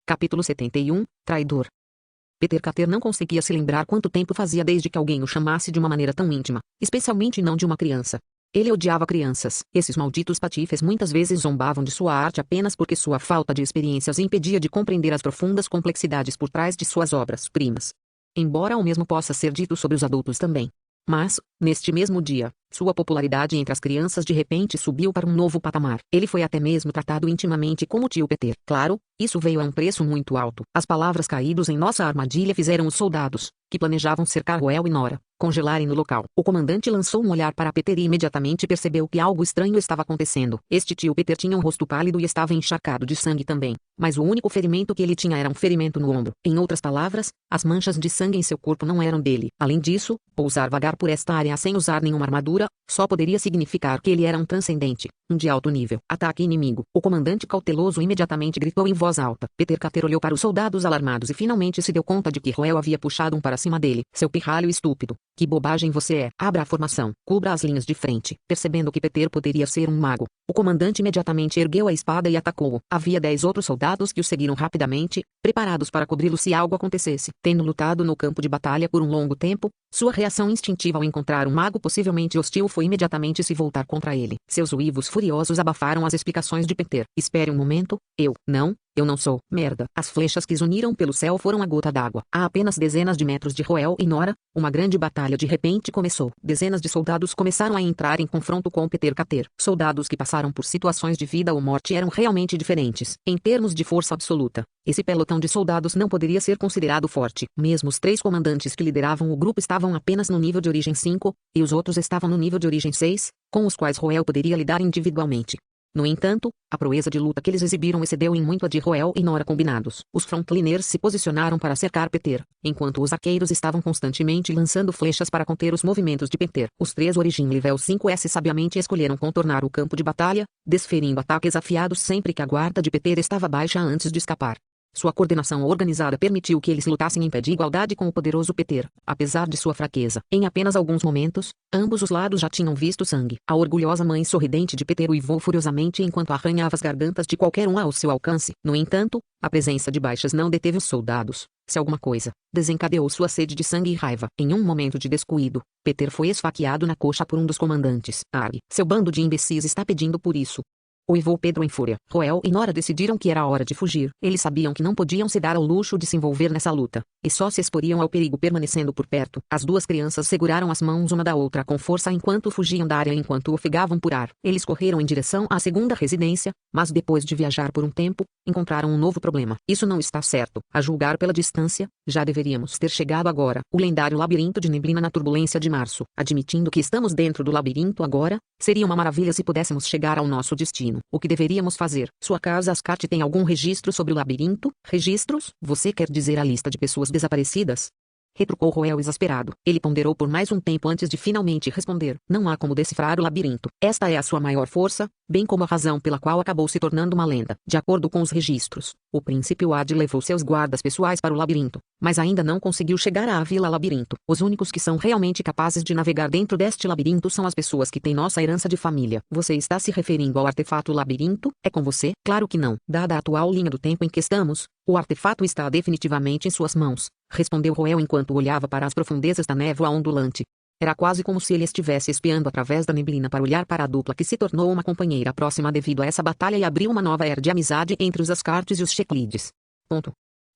Capítulo 71, Traidor. Peter Carter não conseguia se lembrar quanto tempo fazia desde que alguém o chamasse de uma maneira tão íntima, especialmente não de uma criança. Ele odiava crianças. Esses malditos patifes muitas vezes zombavam de sua arte apenas porque sua falta de experiência os impedia de compreender as profundas complexidades por trás de suas obras-primas. Embora o mesmo possa ser dito sobre os adultos também. Mas, neste mesmo dia, sua popularidade entre as crianças de repente subiu para um novo patamar. Ele foi até mesmo tratado intimamente como tio Peter. Claro, isso veio a um preço muito alto. As palavras caídas em nossa armadilha fizeram os soldados, que planejavam cercar Roel e Nora, congelarem no local. O comandante lançou um olhar para Peter e imediatamente percebeu que algo estranho estava acontecendo. Este tio Peter tinha um rosto pálido e estava encharcado de sangue também. Mas o único ferimento que ele tinha era um ferimento no ombro. Em outras palavras, as manchas de sangue em seu corpo não eram dele. Além disso, ousar vagar por esta área sem usar nenhuma armadura, só poderia significar que ele era um transcendente, um de alto nível. Ataque inimigo. O comandante cauteloso imediatamente gritou em voz alta. Peter Carter olhou para os soldados alarmados e finalmente se deu conta de que Roel havia puxado um para cima dele. Seu pirralho estúpido. Que bobagem você é. Abra a formação. Cubra as linhas de frente. Percebendo que Peter poderia ser um mago, o comandante imediatamente ergueu a espada e atacou-o. Havia 10 outros soldados que o seguiram rapidamente, preparados para cobri-lo se algo acontecesse. Tendo lutado no campo de batalha por um longo tempo, sua reação instintiva ao encontrar um mago possivelmente hostil foi imediatamente se voltar contra ele. Seus uivos furiosos abafaram as explicações de Peter. Espere um momento, eu não sou. Merda. As flechas que zuniram pelo céu foram a gota d'água. A apenas dezenas de metros de Roel e Nora, uma grande batalha de repente começou. Dezenas de soldados começaram a entrar em confronto com Peter Carter. Soldados que passaram por situações de vida ou morte eram realmente diferentes. Em termos de força absoluta, esse pelotão de soldados não poderia ser considerado forte. Mesmo os 3 comandantes que lideravam o grupo estavam apenas no nível de origem 5, e os outros estavam no nível de origem 6, com os quais Roel poderia lidar individualmente. No entanto, a proeza de luta que eles exibiram excedeu em muito a de Roel e Nora combinados. Os frontliners se posicionaram para cercar Peter, enquanto os arqueiros estavam constantemente lançando flechas para conter os movimentos de Peter. Os 3 Origin Level 5S sabiamente escolheram contornar o campo de batalha, desferindo ataques afiados sempre que a guarda de Peter estava baixa antes de escapar. Sua coordenação organizada permitiu que eles lutassem em pé de igualdade com o poderoso Peter, apesar de sua fraqueza. Em apenas alguns momentos, ambos os lados já tinham visto sangue. A orgulhosa mãe sorridente de Peter uivou furiosamente enquanto arranhava as gargantas de qualquer um ao seu alcance. No entanto, a presença de baixas não deteve os soldados. Se alguma coisa, desencadeou sua sede de sangue e raiva. Em um momento de descuido, Peter foi esfaqueado na coxa por um dos comandantes. Arg, seu bando de imbecis está pedindo por isso. Uivou Pedro em fúria. Roel e Nora decidiram que era hora de fugir. Eles sabiam que não podiam se dar ao luxo de se envolver nessa luta, e só se exporiam ao perigo permanecendo por perto. As 2 crianças seguraram as mãos uma da outra com força enquanto fugiam da área enquanto ofegavam por ar. Eles correram em direção à segunda residência, mas depois de viajar por um tempo, encontraram um novo problema. Isso não está certo. A julgar pela distância, já deveríamos ter chegado agora. O lendário labirinto de neblina na turbulência de março. Admitindo que estamos dentro do labirinto agora, seria uma maravilha se pudéssemos chegar ao nosso destino. O que deveríamos fazer? Sua casa Ascart tem algum registro sobre o labirinto? Registros? Você quer dizer a lista de pessoas desaparecidas? Retrucou Roel exasperado. Ele ponderou por mais um tempo antes de finalmente responder. Não há como decifrar o labirinto. Esta é a sua maior força, bem como a razão pela qual acabou se tornando uma lenda. De acordo com os registros, o príncipe Wade levou seus guardas pessoais para o labirinto, mas ainda não conseguiu chegar à Vila Labirinto. Os únicos que são realmente capazes de navegar dentro deste labirinto são as pessoas que têm nossa herança de família. Você está se referindo ao artefato labirinto? É com você? Claro que não. Dada a atual linha do tempo em que estamos, o artefato está definitivamente em suas mãos, respondeu Roel enquanto olhava para as profundezas da névoa ondulante. Era quase como se ele estivesse espiando através da neblina para olhar para a dupla que se tornou uma companheira próxima devido a essa batalha e abriu uma nova era de amizade entre os Ascartes e os Checlides.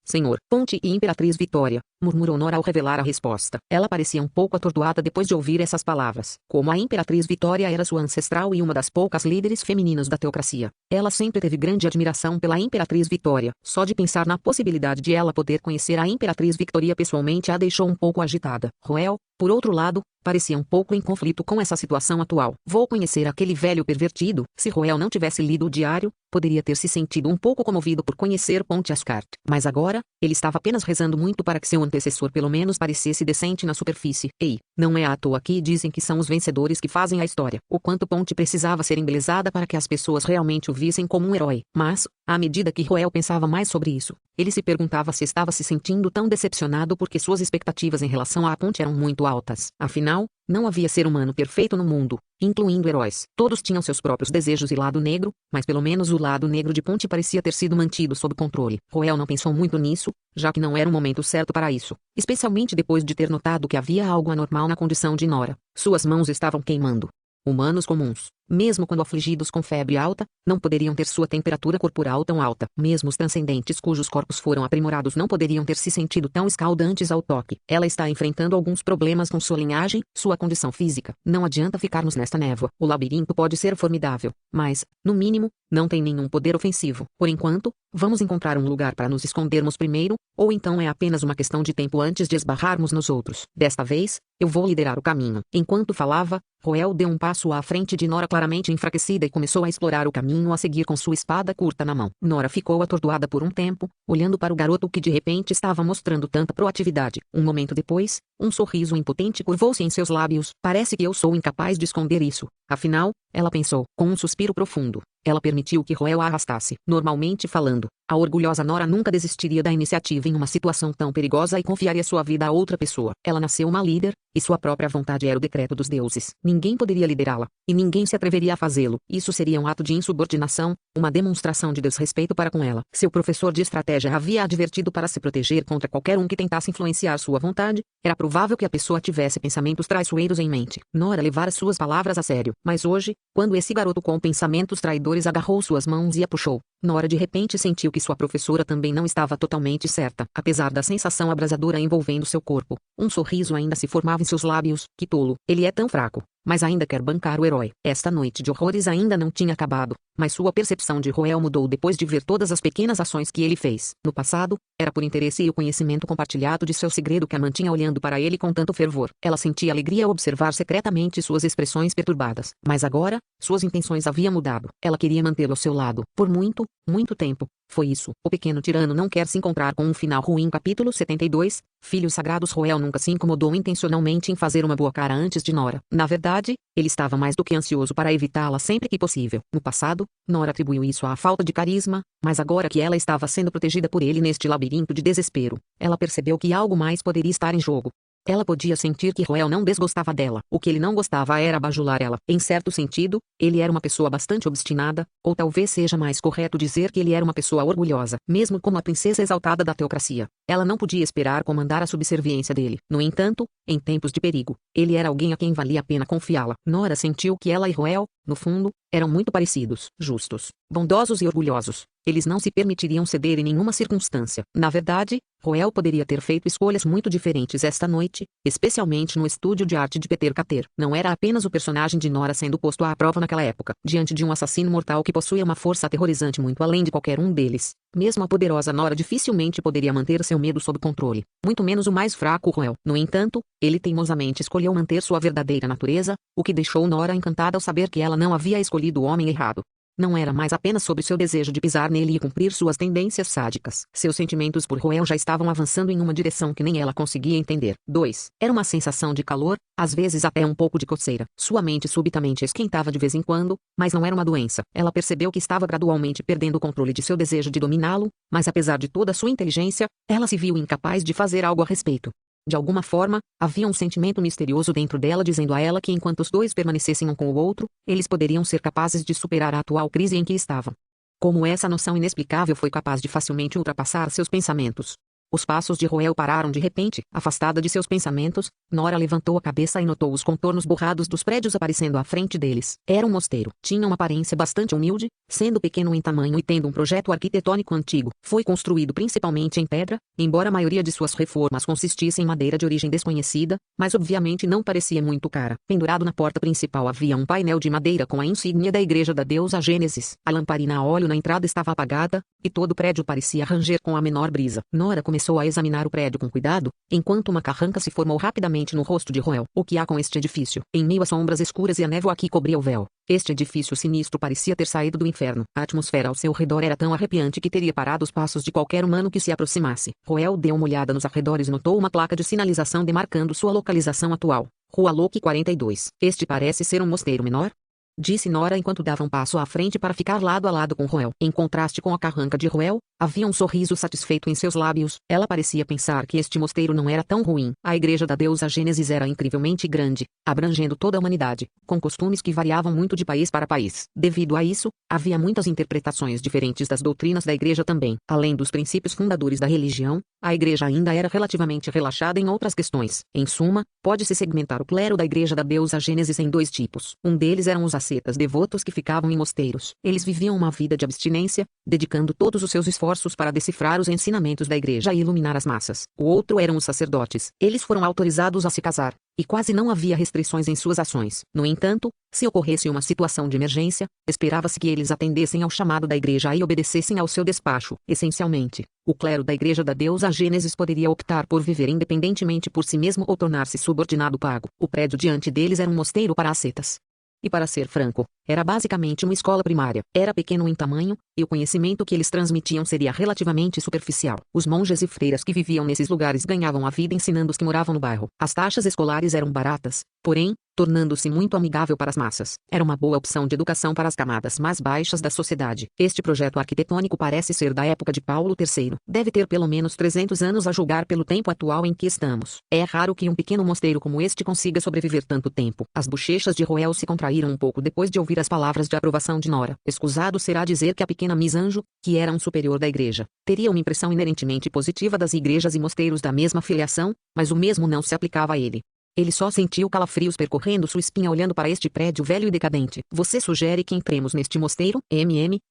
Senhor, Ponte e Imperatriz Vitória, murmurou Nora ao revelar a resposta. Ela parecia um pouco atordoada depois de ouvir essas palavras. Como a Imperatriz Vitória era sua ancestral e uma das poucas líderes femininas da teocracia, ela sempre teve grande admiração pela Imperatriz Vitória. Só de pensar na possibilidade de ela poder conhecer a Imperatriz Victoria pessoalmente a deixou um pouco agitada. Roel, por outro lado, parecia um pouco em conflito com essa situação atual. Vou conhecer aquele velho pervertido. Se Roel não tivesse lido o diário, poderia ter se sentido um pouco comovido por conhecer Ponte Ascart. Mas agora, ele estava apenas rezando muito para que seu antecessor pelo menos parecesse decente na superfície. Ei, não é à toa que dizem que são os vencedores que fazem a história. O quanto Ponte precisava ser embelezada para que as pessoas realmente o vissem como um herói. Mas, À medida que Roel pensava mais sobre isso, ele se perguntava se estava se sentindo tão decepcionado porque suas expectativas em relação à ponte eram muito altas. Afinal, não havia ser humano perfeito no mundo, incluindo heróis. Todos tinham seus próprios desejos e lado negro, mas pelo menos o lado negro de ponte parecia ter sido mantido sob controle. Roel não pensou muito nisso, já que não era o momento certo para isso, especialmente depois de ter notado que havia algo anormal na condição de Nora. Suas mãos estavam queimando. Humanos comuns, mesmo quando afligidos com febre alta, não poderiam ter sua temperatura corporal tão alta. Mesmo os transcendentes cujos corpos foram aprimorados não poderiam ter se sentido tão escaldantes ao toque. Ela está enfrentando alguns problemas com sua linhagem, sua condição física. Não adianta ficarmos nesta névoa. O labirinto pode ser formidável, mas, no mínimo, não tem nenhum poder ofensivo. Por enquanto, vamos encontrar um lugar para nos escondermos primeiro, ou então é apenas uma questão de tempo antes de esbarrarmos nos outros. Desta vez, eu vou liderar o caminho. Enquanto falava, Roel deu um passo à frente de Nora claramente enfraquecida e começou a explorar o caminho a seguir com sua espada curta na mão. Nora ficou atordoada por um tempo, olhando para o garoto que de repente estava mostrando tanta proatividade. Um momento depois, um sorriso impotente curvou-se em seus lábios. Parece que eu sou incapaz de esconder isso. Afinal, ela pensou, com um suspiro profundo. Ela permitiu que Roel a arrastasse. Normalmente falando, a orgulhosa Nora nunca desistiria da iniciativa em uma situação tão perigosa e confiaria sua vida a outra pessoa. Ela nasceu uma líder, e sua própria vontade era o decreto dos deuses. Ninguém poderia liderá-la, e ninguém se atreveria a fazê-lo. Isso seria um ato de insubordinação, uma demonstração de desrespeito para com ela. Seu professor de estratégia havia advertido para se proteger contra qualquer um que tentasse influenciar sua vontade. Era provável que a pessoa tivesse pensamentos traiçoeiros em mente. Nora levara suas palavras a sério. Mas hoje, quando esse garoto com pensamentos traidores agarrou suas mãos e a puxou, Nora de repente sentiu que sua professora também não estava totalmente certa. Apesar da sensação abrasadora envolvendo seu corpo, um sorriso ainda se formava em seus lábios. Que tolo! Ele é tão fraco, mas ainda quer bancar o herói. Esta noite de horrores ainda não tinha acabado, mas sua percepção de Roel mudou depois de ver todas as pequenas ações que ele fez. No passado, era por interesse e o conhecimento compartilhado de seu segredo que a mantinha olhando para ele com tanto fervor. Ela sentia alegria ao observar secretamente suas expressões perturbadas. Mas agora, suas intenções haviam mudado. Ela queria mantê-lo ao seu lado, por muito, muito tempo. Foi isso. O pequeno tirano não quer se encontrar com um final ruim. Capítulo 72. Filhos sagrados. Roel nunca se incomodou intencionalmente em fazer uma boa cara antes de Nora. Na verdade, ele estava mais do que ansioso para evitá-la sempre que possível. No passado, Nora atribuiu isso à falta de carisma, mas agora que ela estava sendo protegida por ele neste labirinto de desespero, ela percebeu que algo mais poderia estar em jogo. Ela podia sentir que Roel não desgostava dela. O que ele não gostava era bajular ela. Em certo sentido, ele era uma pessoa bastante obstinada, ou talvez seja mais correto dizer que ele era uma pessoa orgulhosa. Mesmo como a princesa exaltada da teocracia, ela não podia esperar comandar a subserviência dele. No entanto, em tempos de perigo, ele era alguém a quem valia a pena confiá-la. Nora sentiu que ela e Roel, no fundo, eram muito parecidos, justos, bondosos e orgulhosos. Eles não se permitiriam ceder em nenhuma circunstância. Na verdade, Roel poderia ter feito escolhas muito diferentes esta noite, especialmente no estúdio de arte de Peter Carter. Não era apenas o personagem de Nora sendo posto à prova naquela época, diante de um assassino mortal que possuía uma força aterrorizante muito além de qualquer um deles. Mesmo a poderosa Nora dificilmente poderia manter seu medo sob controle, muito menos o mais fraco Roel. No entanto, ele teimosamente escolheu manter sua verdadeira natureza, o que deixou Nora encantada ao saber que ela não havia escolhido o homem errado. Não era mais apenas sobre seu desejo de pisar nele e cumprir suas tendências sádicas. Seus sentimentos por Roel já estavam avançando em uma direção que nem ela conseguia entender. 2. Era uma sensação de calor, às vezes até um pouco de coceira. Sua mente subitamente esquentava de vez em quando, mas não era uma doença. Ela percebeu que estava gradualmente perdendo o controle de seu desejo de dominá-lo, mas apesar de toda sua inteligência, ela se viu incapaz de fazer algo a respeito. De alguma forma, havia um sentimento misterioso dentro dela dizendo a ela que enquanto os dois permanecessem um com o outro, eles poderiam ser capazes de superar a atual crise em que estavam. Como essa noção inexplicável foi capaz de facilmente ultrapassar seus pensamentos. Os passos de Roel pararam de repente. Afastada de seus pensamentos, Nora levantou a cabeça e notou os contornos borrados dos prédios aparecendo à frente deles. Era um mosteiro. Tinha uma aparência bastante humilde, sendo pequeno em tamanho e tendo um projeto arquitetônico antigo. Foi construído principalmente em pedra, embora a maioria de suas reformas consistisse em madeira de origem desconhecida, mas obviamente não parecia muito cara. Pendurado na porta principal havia um painel de madeira com a insígnia da igreja da deusa Gênesis. A lamparina a óleo na entrada estava apagada, e todo o prédio parecia ranger com a menor brisa. Nora começou a examinar o prédio com cuidado, enquanto uma carranca se formou rapidamente no rosto de Roel. O que há com este edifício? Em meio às sombras escuras e a névoa que cobria o véu, este edifício sinistro parecia ter saído do inferno. A atmosfera ao seu redor era tão arrepiante que teria parado os passos de qualquer humano que se aproximasse. Roel deu uma olhada nos arredores e notou uma placa de sinalização demarcando sua localização atual. Rua Locke 42. Este parece ser um mosteiro menor? disse Nora enquanto dava um passo à frente para ficar lado a lado com Roel. Em contraste com a carranca de Roel, havia um sorriso satisfeito em seus lábios. Ela parecia pensar que este mosteiro não era tão ruim. A igreja da deusa Gênesis era incrivelmente grande, abrangendo toda a humanidade, com costumes que variavam muito de país para país. Devido a isso, havia muitas interpretações diferentes das doutrinas da igreja também. Além dos princípios fundadores da religião, a igreja ainda era relativamente relaxada em outras questões. Em suma, pode-se segmentar o clero da igreja da deusa Gênesis em dois tipos. Um deles eram os ascetas devotos que ficavam em mosteiros. Eles viviam uma vida de abstinência, dedicando todos os seus esforços para decifrar os ensinamentos da igreja e iluminar as massas. O outro eram os sacerdotes. Eles foram autorizados a se casar, e quase não havia restrições em suas ações. No entanto, se ocorresse uma situação de emergência, esperava-se que eles atendessem ao chamado da igreja e obedecessem ao seu despacho. Essencialmente, o clero da igreja da deusa Gênesis poderia optar por viver independentemente por si mesmo ou tornar-se subordinado pago. O prédio diante deles era um mosteiro para ascetas. E para ser franco, era basicamente uma escola primária. Era pequeno em tamanho, e o conhecimento que eles transmitiam seria relativamente superficial. Os monges e freiras que viviam nesses lugares ganhavam a vida ensinando os que moravam no bairro. As taxas escolares eram baratas, porém, tornando-se muito amigável para as massas. Era uma boa opção de educação para as camadas mais baixas da sociedade. Este projeto arquitetônico parece ser da época de Paulo III. Deve ter pelo menos 300 anos a julgar pelo tempo atual em que estamos. É raro que um pequeno mosteiro como este consiga sobreviver tanto tempo. As bochechas de Roel se contraíram um pouco depois de ouvir as palavras de aprovação de Nora. Escusado será dizer que a pequena Miss Anjo, que era um superior da igreja, teria uma impressão inerentemente positiva das igrejas e mosteiros da mesma filiação, mas o mesmo não se aplicava a ele. Ele só sentiu calafrios percorrendo sua espinha olhando para este prédio velho e decadente. Você sugere que entremos neste mosteiro?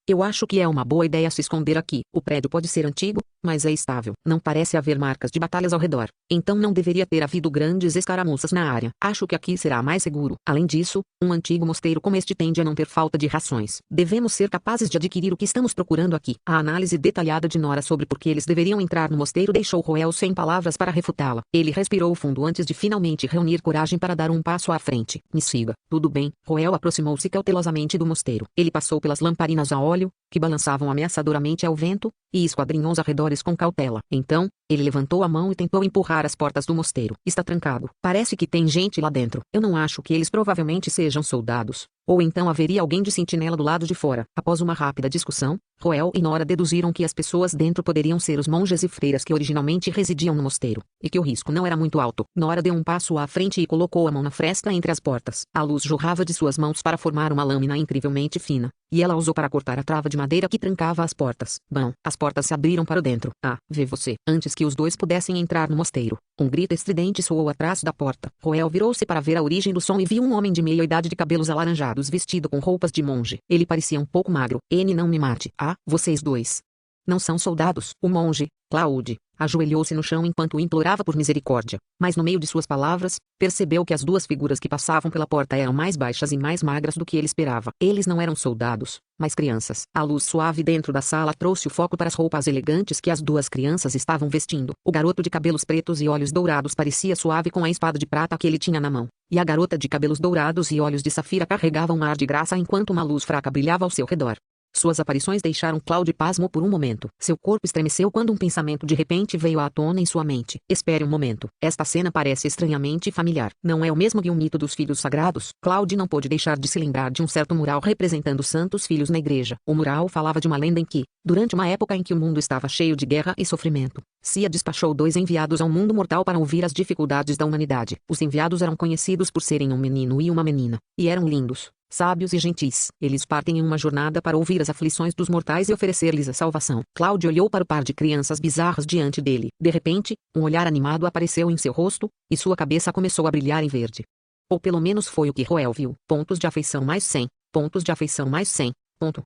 Eu acho que é uma boa ideia se esconder aqui. O prédio pode ser antigo, mas é estável. Não parece haver marcas de batalhas ao redor. Então não deveria ter havido grandes escaramuças na área. Acho que aqui será mais seguro. Além disso, um antigo mosteiro como este tende a não ter falta de rações. Devemos ser capazes de adquirir o que estamos procurando aqui. A análise detalhada de Nora sobre por que eles deveriam entrar no mosteiro deixou Roel sem palavras para refutá-la. Ele respirou fundo antes de finalmente reunir coragem para dar um passo à frente. Me siga. Tudo bem. Roel aproximou-se cautelosamente do mosteiro. Ele passou pelas lamparinas a óleo, que balançavam ameaçadoramente ao vento, e esquadrinhou os arredores com cautela. Então, ele levantou a mão e tentou empurrar as portas do mosteiro. Está trancado. Parece que tem gente lá dentro. Eu não acho que eles provavelmente sejam soldados. Ou então haveria alguém de sentinela do lado de fora. Após uma rápida discussão, Roel e Nora deduziram que as pessoas dentro poderiam ser os monges e freiras que originalmente residiam no mosteiro, e que o risco não era muito alto. Nora deu um passo à frente e colocou a mão na fresta entre as portas. A luz jorrava de suas mãos para formar uma lâmina incrivelmente fina, e ela usou para cortar a trava de madeira que trancava as portas. Bom, as portas se abriram para dentro. Ah, vê você. Antes que os dois pudessem entrar no mosteiro, um grito estridente soou atrás da porta. Roel virou-se para ver a origem do som e viu um homem de meia-idade de cabelos alaranjados vestido com roupas de monge. Ele parecia um pouco magro. Não me mate. Ah, vocês dois não são soldados. O monge, Claude, ajoelhou-se no chão enquanto implorava por misericórdia, mas no meio de suas palavras, percebeu que as duas figuras que passavam pela porta eram mais baixas e mais magras do que ele esperava. Eles não eram soldados, mas crianças. A luz suave dentro da sala trouxe o foco para as roupas elegantes que as duas crianças estavam vestindo. O garoto de cabelos pretos e olhos dourados parecia suave com a espada de prata que ele tinha na mão, e a garota de cabelos dourados e olhos de safira carregava um ar de graça enquanto uma luz fraca brilhava ao seu redor. Suas aparições deixaram Claude pasmo por um momento. Seu corpo estremeceu quando um pensamento de repente veio à tona em sua mente. Espere um momento. Esta cena parece estranhamente familiar. Não é o mesmo que o mito dos filhos sagrados? Claude não pôde deixar de se lembrar de um certo mural representando santos filhos na igreja. O mural falava de uma lenda em que, durante uma época em que o mundo estava cheio de guerra e sofrimento, Sia despachou 2 enviados ao mundo mortal para ouvir as dificuldades da humanidade. Os enviados eram conhecidos por serem um menino e uma menina, e eram lindos, sábios e gentis. Eles partem em uma jornada para ouvir as aflições dos mortais e oferecer-lhes a salvação. Claude olhou para o par de crianças bizarras diante dele. De repente, um olhar animado apareceu em seu rosto, e sua cabeça começou a brilhar em verde. Ou pelo menos foi o que Roel viu. Pontos de afeição mais 100. Pontos de afeição mais 100. Ponto.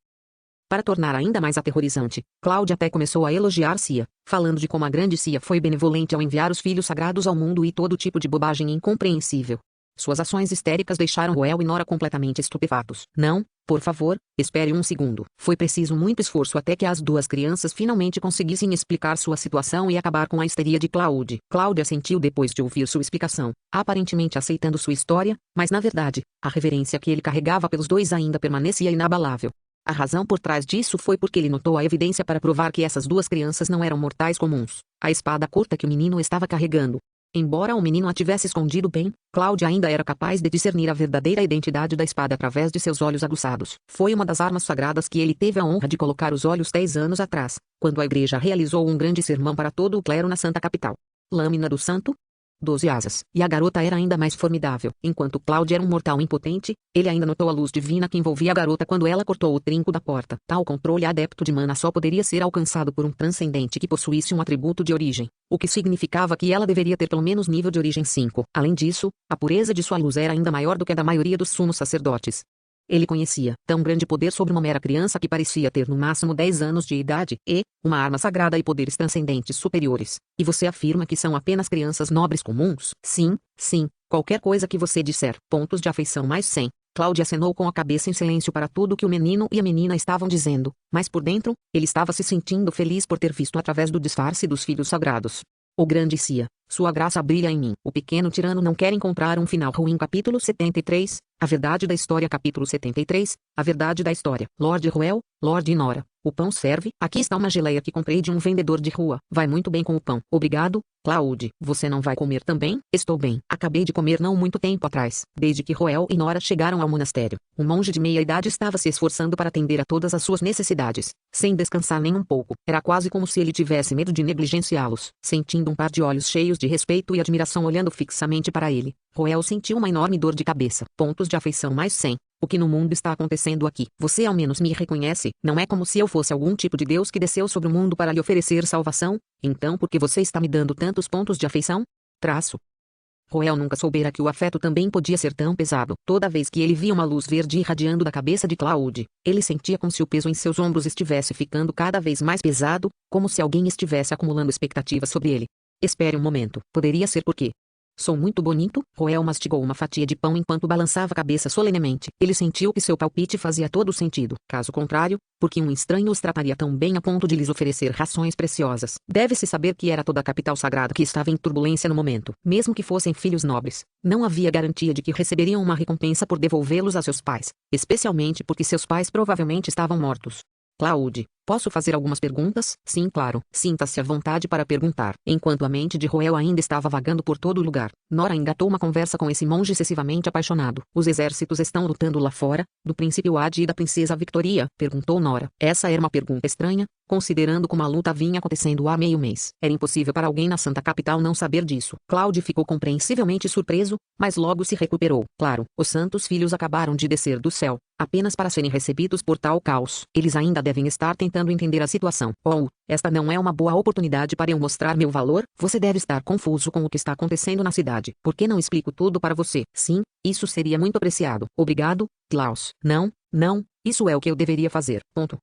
Para tornar ainda mais aterrorizante, Claude até começou a elogiar Sia, falando de como a grande Sia foi benevolente ao enviar os filhos sagrados ao mundo e todo tipo de bobagem incompreensível. Suas ações histéricas deixaram Roel e Nora completamente estupefatos. Não, por favor, espere um segundo. Foi preciso muito esforço até que as duas crianças finalmente conseguissem explicar sua situação e acabar com a histeria de Claude. Claude assentiu depois de ouvir sua explicação, aparentemente aceitando sua história, mas na verdade, a reverência que ele carregava pelos dois ainda permanecia inabalável. A razão por trás disso foi porque ele notou a evidência para provar que essas duas crianças não eram mortais comuns. A espada curta que o menino estava carregando. Embora o menino a tivesse escondido bem, Cláudia ainda era capaz de discernir a verdadeira identidade da espada através de seus olhos aguçados. Foi uma das armas sagradas que ele teve a honra de colocar os olhos 10 anos atrás, quando a igreja realizou um grande sermão para todo o clero na Santa Capital. Lâmina do Santo? 12 asas. E a garota era ainda mais formidável. Enquanto Cláudia era um mortal impotente, ele ainda notou a luz divina que envolvia a garota quando ela cortou o trinco da porta. Tal controle adepto de mana só poderia ser alcançado por um transcendente que possuísse um atributo de origem, o que significava que ela deveria ter pelo menos nível de origem 5. Além disso, a pureza de sua luz era ainda maior do que a da maioria dos sumos sacerdotes. Ele conhecia tão grande poder sobre uma mera criança que parecia ter no máximo 10 anos de idade e uma arma sagrada e poderes transcendentes superiores. E você afirma que são apenas crianças nobres comuns? Sim, sim, qualquer coisa que você disser. Pontos de afeição mais 100. Cláudia acenou com a cabeça em silêncio para tudo que o menino e a menina estavam dizendo, mas por dentro, ele estava se sentindo feliz por ter visto através do disfarce dos filhos sagrados. O grande Cia, sua graça brilha em mim. O pequeno tirano não quer encontrar um final ruim. Capítulo 73, a verdade da história. Capítulo 73, a verdade da história. Lord Ruel, Lord Nora, o pão serve? Aqui está uma geleia que comprei de um vendedor de rua. Vai muito bem com o pão. Obrigado, Claude. Você não vai comer também? Estou bem. Acabei de comer não muito tempo atrás, desde que Ruel e Nora chegaram ao monastério. Um monge de meia idade estava se esforçando para atender a todas as suas necessidades, sem descansar nem um pouco. Era quase como se ele tivesse medo de negligenciá-los. Sentindo um par de olhos cheios de respeito e admiração olhando fixamente para ele, Ruel sentiu uma enorme dor de cabeça. Pontos de afeição mais 100. O que no mundo está acontecendo aqui? Você ao menos me reconhece? Não é como se eu fosse algum tipo de Deus que desceu sobre o mundo para lhe oferecer salvação? Então por que você está me dando tantos pontos de afeição? Traço. Ruel nunca soubera que o afeto também podia ser tão pesado. Toda vez que ele via uma luz verde irradiando da cabeça de Claude, ele sentia como se o peso em seus ombros estivesse ficando cada vez mais pesado, como se alguém estivesse acumulando expectativas sobre ele. Espere um momento. Poderia ser porque sou muito bonito? Ruel mastigou uma fatia de pão enquanto balançava a cabeça solenemente. Ele sentiu que seu palpite fazia todo sentido. Caso contrário, porque um estranho os trataria tão bem a ponto de lhes oferecer rações preciosas? Deve-se saber que era toda a capital sagrada que estava em turbulência no momento. Mesmo que fossem filhos nobres, não havia garantia de que receberiam uma recompensa por devolvê-los a seus pais, especialmente porque seus pais provavelmente estavam mortos. Claude, posso fazer algumas perguntas? Sim, claro. Sinta-se à vontade para perguntar. Enquanto a mente de Ruel ainda estava vagando por todo o lugar, Nora engatou uma conversa com esse monge excessivamente apaixonado. Os exércitos estão lutando lá fora, do príncipe Wade e da princesa Victoria? Perguntou Nora. Essa era uma pergunta estranha, considerando como a luta vinha acontecendo há meio mês. Era impossível para alguém na Santa Capital não saber disso. Claude ficou compreensivelmente surpreso, mas logo se recuperou. Claro, os santos filhos acabaram de descer do céu, apenas para serem recebidos por tal caos. Eles ainda devem estar tentando entender a situação. Oh, esta não é uma boa oportunidade para eu mostrar meu valor? Você deve estar confuso com o que está acontecendo na cidade. Por que não explico tudo para você? Sim, isso seria muito apreciado. Obrigado, Klaus. Não, não, isso é o que eu deveria fazer. Ponto.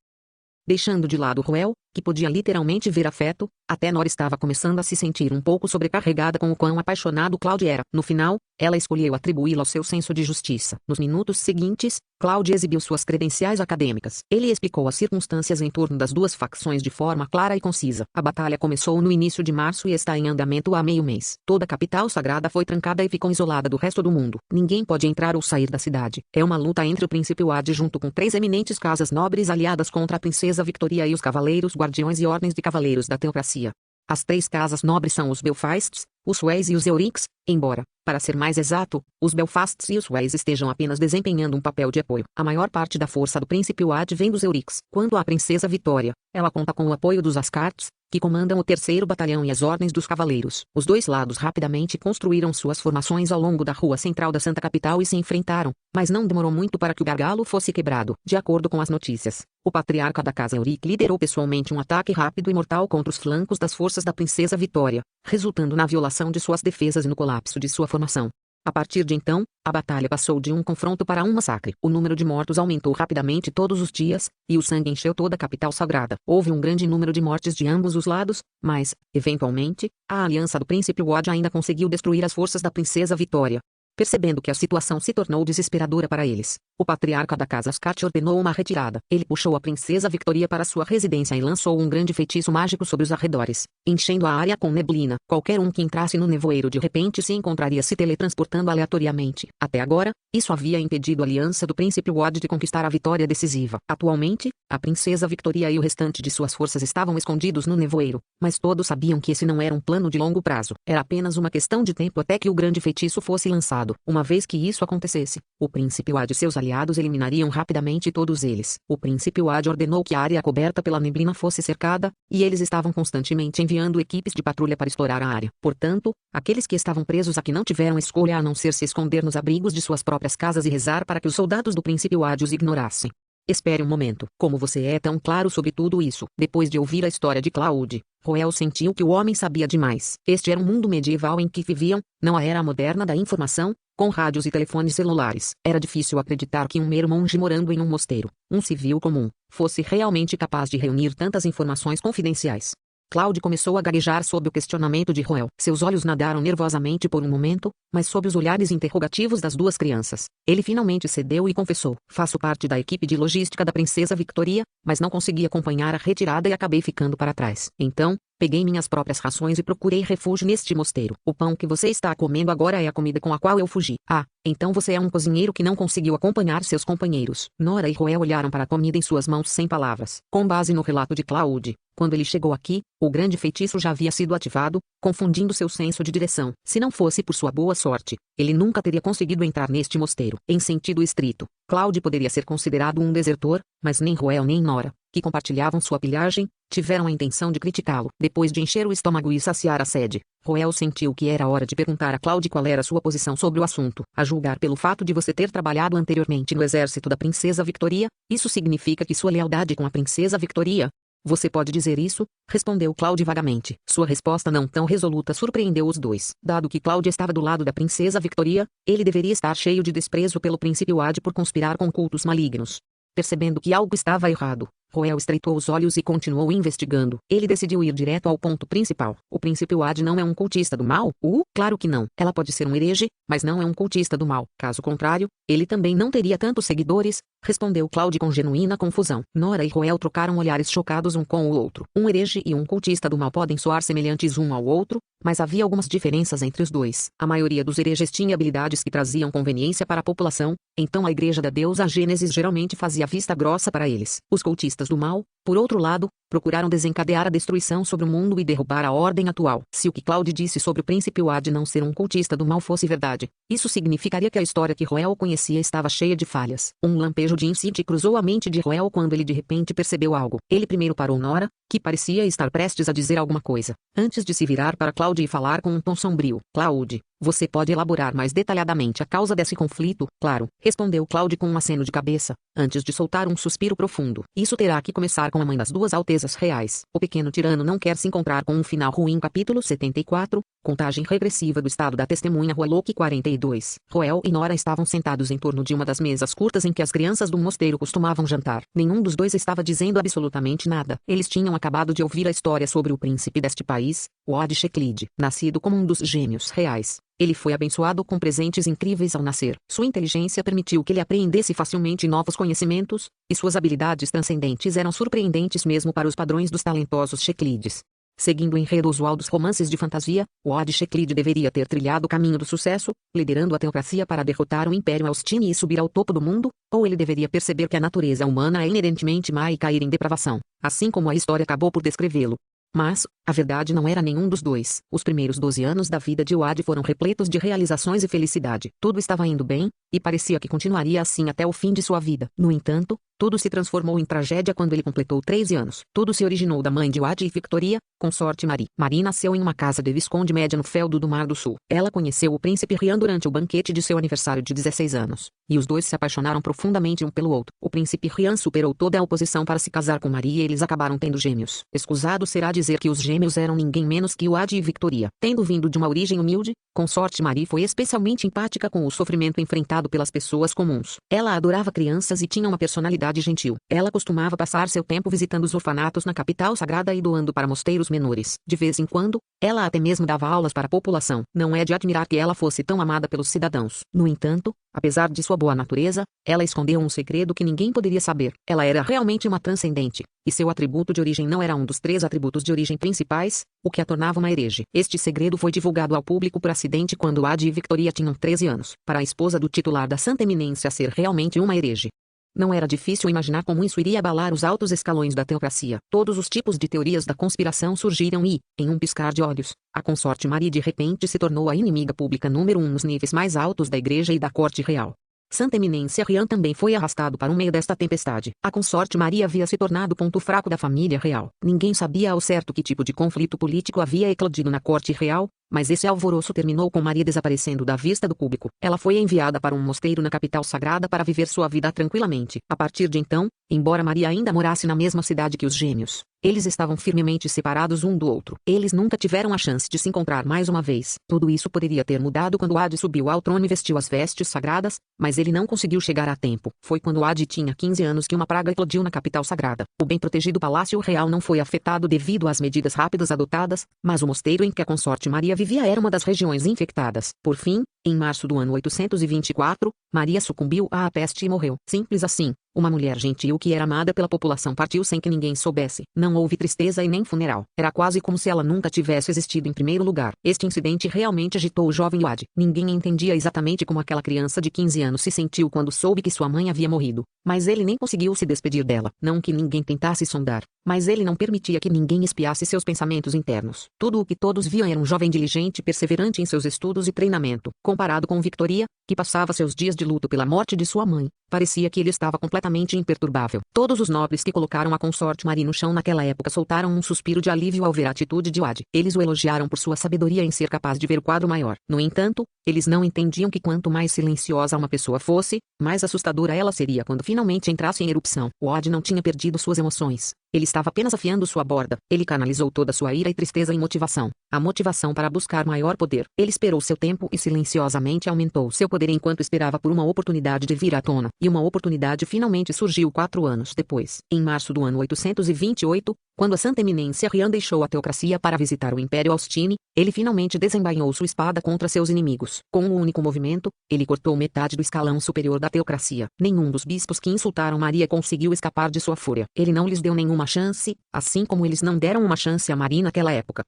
Deixando de lado Ruel, que podia literalmente ver afeto, até Nora estava começando a se sentir um pouco sobrecarregada com o quão apaixonado Claude era. No final, ela escolheu atribuí-lo ao seu senso de justiça. Nos minutos seguintes, Claude exibiu suas credenciais acadêmicas. Ele explicou as circunstâncias em torno das duas facções de forma clara e concisa. A batalha começou no início de março e está em andamento há meio mês. Toda a capital sagrada foi trancada e ficou isolada do resto do mundo. Ninguém pode entrar ou sair da cidade. É uma luta entre o príncipe Wade junto com 3 eminentes casas nobres aliadas contra a princesa Victoria e os cavaleiros guardiões e ordens de cavaleiros da teocracia. As 3 casas nobres são os Belfasts, os Suéis e os Euriks, embora, para ser mais exato, os Belfasts e os Suéis estejam apenas desempenhando um papel de apoio. A maior parte da força do príncipe Wade vem dos Euriks. Quanto à princesa Vitória, ela conta com o apoio dos Ascartes, que comandam o 3º batalhão e as ordens dos cavaleiros. Os dois lados rapidamente construíram suas formações ao longo da rua central da Santa Capital e se enfrentaram, mas não demorou muito para que o gargalo fosse quebrado. De acordo com as notícias, o patriarca da casa Eurik liderou pessoalmente um ataque rápido e mortal contra os flancos das forças da princesa Vitória, resultando na violação de suas defesas e no colapso de sua formação. A partir de então, a batalha passou de um confronto para um massacre. O número de mortos aumentou rapidamente todos os dias, e o sangue encheu toda a capital sagrada. Houve um grande número de mortes de ambos os lados, mas, eventualmente, a aliança do príncipe Wade ainda conseguiu destruir as forças da princesa Vitória. Percebendo que a situação se tornou desesperadora para eles, o patriarca da casa Ascart ordenou uma retirada. Ele puxou a princesa Victoria para sua residência e lançou um grande feitiço mágico sobre os arredores, enchendo a área com neblina. Qualquer um que entrasse no nevoeiro de repente se encontraria se teletransportando aleatoriamente. Até agora, isso havia impedido a aliança do príncipe Wad de conquistar a vitória decisiva. Atualmente, a princesa Victoria e o restante de suas forças estavam escondidos no nevoeiro, mas todos sabiam que esse não era um plano de longo prazo. Era apenas uma questão de tempo até que o grande feitiço fosse lançado. Uma vez que isso acontecesse, o príncipe Wad e seus aliados eliminariam rapidamente todos eles. O príncipe Wad ordenou que a área coberta pela neblina fosse cercada, e eles estavam constantemente enviando equipes de patrulha para explorar a área. Portanto, aqueles que estavam presos aqui não tiveram escolha a não ser se esconder nos abrigos de suas próprias casas e rezar para que os soldados do príncipe Wad os ignorassem. Espere um momento. Como você é tão claro sobre tudo isso? Depois de ouvir a história de Claude, Roel sentiu que o homem sabia demais. Este era um mundo medieval em que viviam, não a era moderna da informação, com rádios e telefones celulares. Era difícil acreditar que um mero monge morando em um mosteiro, um civil comum, fosse realmente capaz de reunir tantas informações confidenciais. Claude começou a gaguejar sob o questionamento de Roel. Seus olhos nadaram nervosamente por um momento, mas sob os olhares interrogativos das duas crianças, ele finalmente cedeu e confessou: faço parte da equipe de logística da princesa Victoria, mas não consegui acompanhar a retirada e acabei ficando para trás. Então, peguei minhas próprias rações e procurei refúgio neste mosteiro. O pão que você está comendo agora é a comida com a qual eu fugi. Ah, então você é um cozinheiro que não conseguiu acompanhar seus companheiros. Nora e Roel olharam para a comida em suas mãos sem palavras. Com base no relato de Claude, quando ele chegou aqui, o grande feitiço já havia sido ativado, confundindo seu senso de direção. Se não fosse por sua boa sorte, ele nunca teria conseguido entrar neste mosteiro. Em sentido estrito, Claude poderia ser considerado um desertor, mas nem Roel nem Nora, que compartilhavam sua pilhagem, tiveram a intenção de criticá-lo. Depois de encher o estômago e saciar a sede, Roel sentiu que era hora de perguntar a Claude qual era sua posição sobre o assunto. A julgar pelo fato de você ter trabalhado anteriormente no exército da princesa Victoria, isso significa que sua lealdade com a princesa Victoria... Você pode dizer isso? Respondeu Claude vagamente. Sua resposta não tão resoluta surpreendeu os dois. Dado que Claude estava do lado da princesa Victoria, ele deveria estar cheio de desprezo pelo príncipe Wad por conspirar com cultos malignos. Percebendo que algo estava errado, Roel estreitou os olhos e continuou investigando. Ele decidiu ir direto ao ponto principal. O príncipe Wad não é um cultista do mal? Claro que não. Ela pode ser um herege, mas não é um cultista do mal. Caso contrário, ele também não teria tantos seguidores, respondeu Claude com genuína confusão. Nora e Roel trocaram olhares chocados um com o outro. Um herege e um cultista do mal podem soar semelhantes um ao outro, mas havia algumas diferenças entre os dois. A maioria dos hereges tinha habilidades que traziam conveniência para a população, então a igreja da deusa Gênesis geralmente fazia vista grossa para eles. Os cultistas do mal, por outro lado, procuraram desencadear a destruição sobre o mundo e derrubar a ordem atual. Se o que Claude disse sobre o príncipe Wad não ser um cultista do mal fosse verdade, isso significaria que a história que Roel conhecia estava cheia de falhas. Um lampejo de insight cruzou a mente de Roel quando ele de repente percebeu algo. Ele primeiro parou Nora, que parecia estar prestes a dizer alguma coisa, antes de se virar para Claude e falar com um tom sombrio. Claude, você pode elaborar mais detalhadamente a causa desse conflito? Claro, respondeu Claude com um aceno de cabeça, antes de soltar um suspiro profundo. Isso terá que começar com a mãe das duas altezas reais. O pequeno tirano não quer se encontrar com um final ruim. Capítulo 74, Contagem regressiva do estado da testemunha Roelock 42. Roel e Nora estavam sentados em torno de uma das mesas curtas em que as crianças do mosteiro costumavam jantar. Nenhum dos dois estava dizendo absolutamente nada. Eles tinham acabado de ouvir a história sobre o príncipe deste país, Wad Sheklid, nascido como um dos gêmeos reais. Ele foi abençoado com presentes incríveis ao nascer. Sua inteligência permitiu que ele apreendesse facilmente novos conhecimentos, e suas habilidades transcendentes eram surpreendentes mesmo para os padrões dos talentosos Sheklids. Seguindo o enredo usual dos romances de fantasia, Wad Sheklid deveria ter trilhado o caminho do sucesso, liderando a teocracia para derrotar o Império Elstine e subir ao topo do mundo, ou ele deveria perceber que a natureza humana é inerentemente má e cair em depravação, assim como a história acabou por descrevê-lo. Mas, a verdade não era nenhum dos dois. Os primeiros 12 anos da vida de Wad foram repletos de realizações e felicidade. Tudo estava indo bem, e parecia que continuaria assim até o fim de sua vida. No entanto, tudo se transformou em tragédia quando ele completou 13 anos. Tudo se originou da mãe de Wad e Victoria, consorte Marie. Marie nasceu em uma casa de Visconde Média no feudo do Mar do Sul. Ela conheceu o príncipe Rian durante o banquete de seu aniversário de 16 anos, e os dois se apaixonaram profundamente um pelo outro. O príncipe Rian superou toda a oposição para se casar com Marie e eles acabaram tendo gêmeos. Escusado será dizer que os gêmeos eram ninguém menos que Wad e Victoria. Tendo vindo de uma origem humilde, Consorte Marie foi especialmente empática com o sofrimento enfrentado pelas pessoas comuns. Ela adorava crianças e tinha uma personalidade gentil. Ela costumava passar seu tempo visitando os orfanatos na capital sagrada e doando para mosteiros menores. De vez em quando, ela até mesmo dava aulas para a população. Não é de admirar que ela fosse tão amada pelos cidadãos. No entanto, apesar de sua boa natureza, ela escondeu um segredo que ninguém poderia saber. Ela era realmente uma transcendente, e seu atributo de origem não era um dos 3 atributos de origem principais, o que a tornava uma herege. Este segredo foi divulgado ao público por acidente quando Wade e Victoria tinham 13 anos, para a esposa do titular da Santa Eminência ser realmente uma herege. Não era difícil imaginar como isso iria abalar os altos escalões da teocracia. Todos os tipos de teorias da conspiração surgiram e, em um piscar de olhos, a consorte Marie de repente se tornou a inimiga pública número 1 nos níveis mais altos da igreja e da corte real. Santa Eminência Rian também foi arrastado para o meio desta tempestade. A consorte Maria havia se tornado o ponto fraco da família real. Ninguém sabia ao certo que tipo de conflito político havia eclodido na corte real, mas esse alvoroço terminou com Maria desaparecendo da vista do público. Ela foi enviada para um mosteiro na capital sagrada para viver sua vida tranquilamente. A partir de então, embora Maria ainda morasse na mesma cidade que os gêmeos, eles estavam firmemente separados um do outro. Eles nunca tiveram a chance de se encontrar mais uma vez. Tudo isso poderia ter mudado quando Wade subiu ao trono e vestiu as vestes sagradas, mas ele não conseguiu chegar a tempo. Foi quando Wade tinha 15 anos que uma praga eclodiu na capital sagrada. O bem protegido palácio real não foi afetado devido às medidas rápidas adotadas, mas o mosteiro em que a consorte Maria vivia era uma das regiões infectadas. Por fim, em março do ano 824, Maria sucumbiu à peste e morreu. Simples assim. Uma mulher gentil que era amada pela população partiu sem que ninguém soubesse. Não houve tristeza e nem funeral. Era quase como se ela nunca tivesse existido em primeiro lugar. Este incidente realmente agitou o jovem Wade. Ninguém entendia exatamente como aquela criança de 15 anos se sentiu quando soube que sua mãe havia morrido. Mas ele nem conseguiu se despedir dela. Não que ninguém tentasse sondar, mas ele não permitia que ninguém espiasse seus pensamentos internos. Tudo o que todos viam era um jovem diligente e perseverante em seus estudos e treinamento. Comparado com Victoria, que passava seus dias de luto pela morte de sua mãe, parecia que ele estava completamente imperturbável. Todos os nobres que colocaram a consorte Marie no chão naquela época soltaram um suspiro de alívio ao ver a atitude de Wade. Eles o elogiaram por sua sabedoria em ser capaz de ver o quadro maior. No entanto, eles não entendiam que quanto mais silenciosa uma pessoa fosse, mais assustadora ela seria quando finalmente entrasse em erupção. Wade não tinha perdido suas emoções. Ele estava apenas afiando sua borda. Ele canalizou toda sua ira e tristeza em motivação. A motivação para buscar maior poder. Ele esperou seu tempo e silenciosamente aumentou seu poder enquanto esperava por uma oportunidade de vir à tona. E uma oportunidade finalmente surgiu 4 anos depois. Em março do ano 828, quando a Santa Eminência Rian deixou a teocracia para visitar o Império Austine, ele finalmente desembainhou sua espada contra seus inimigos. Com um único movimento, ele cortou metade do escalão superior da teocracia. Nenhum dos bispos que insultaram Maria conseguiu escapar de sua fúria. Ele não lhes deu nenhuma chance, assim como eles não deram uma chance a Maria naquela época.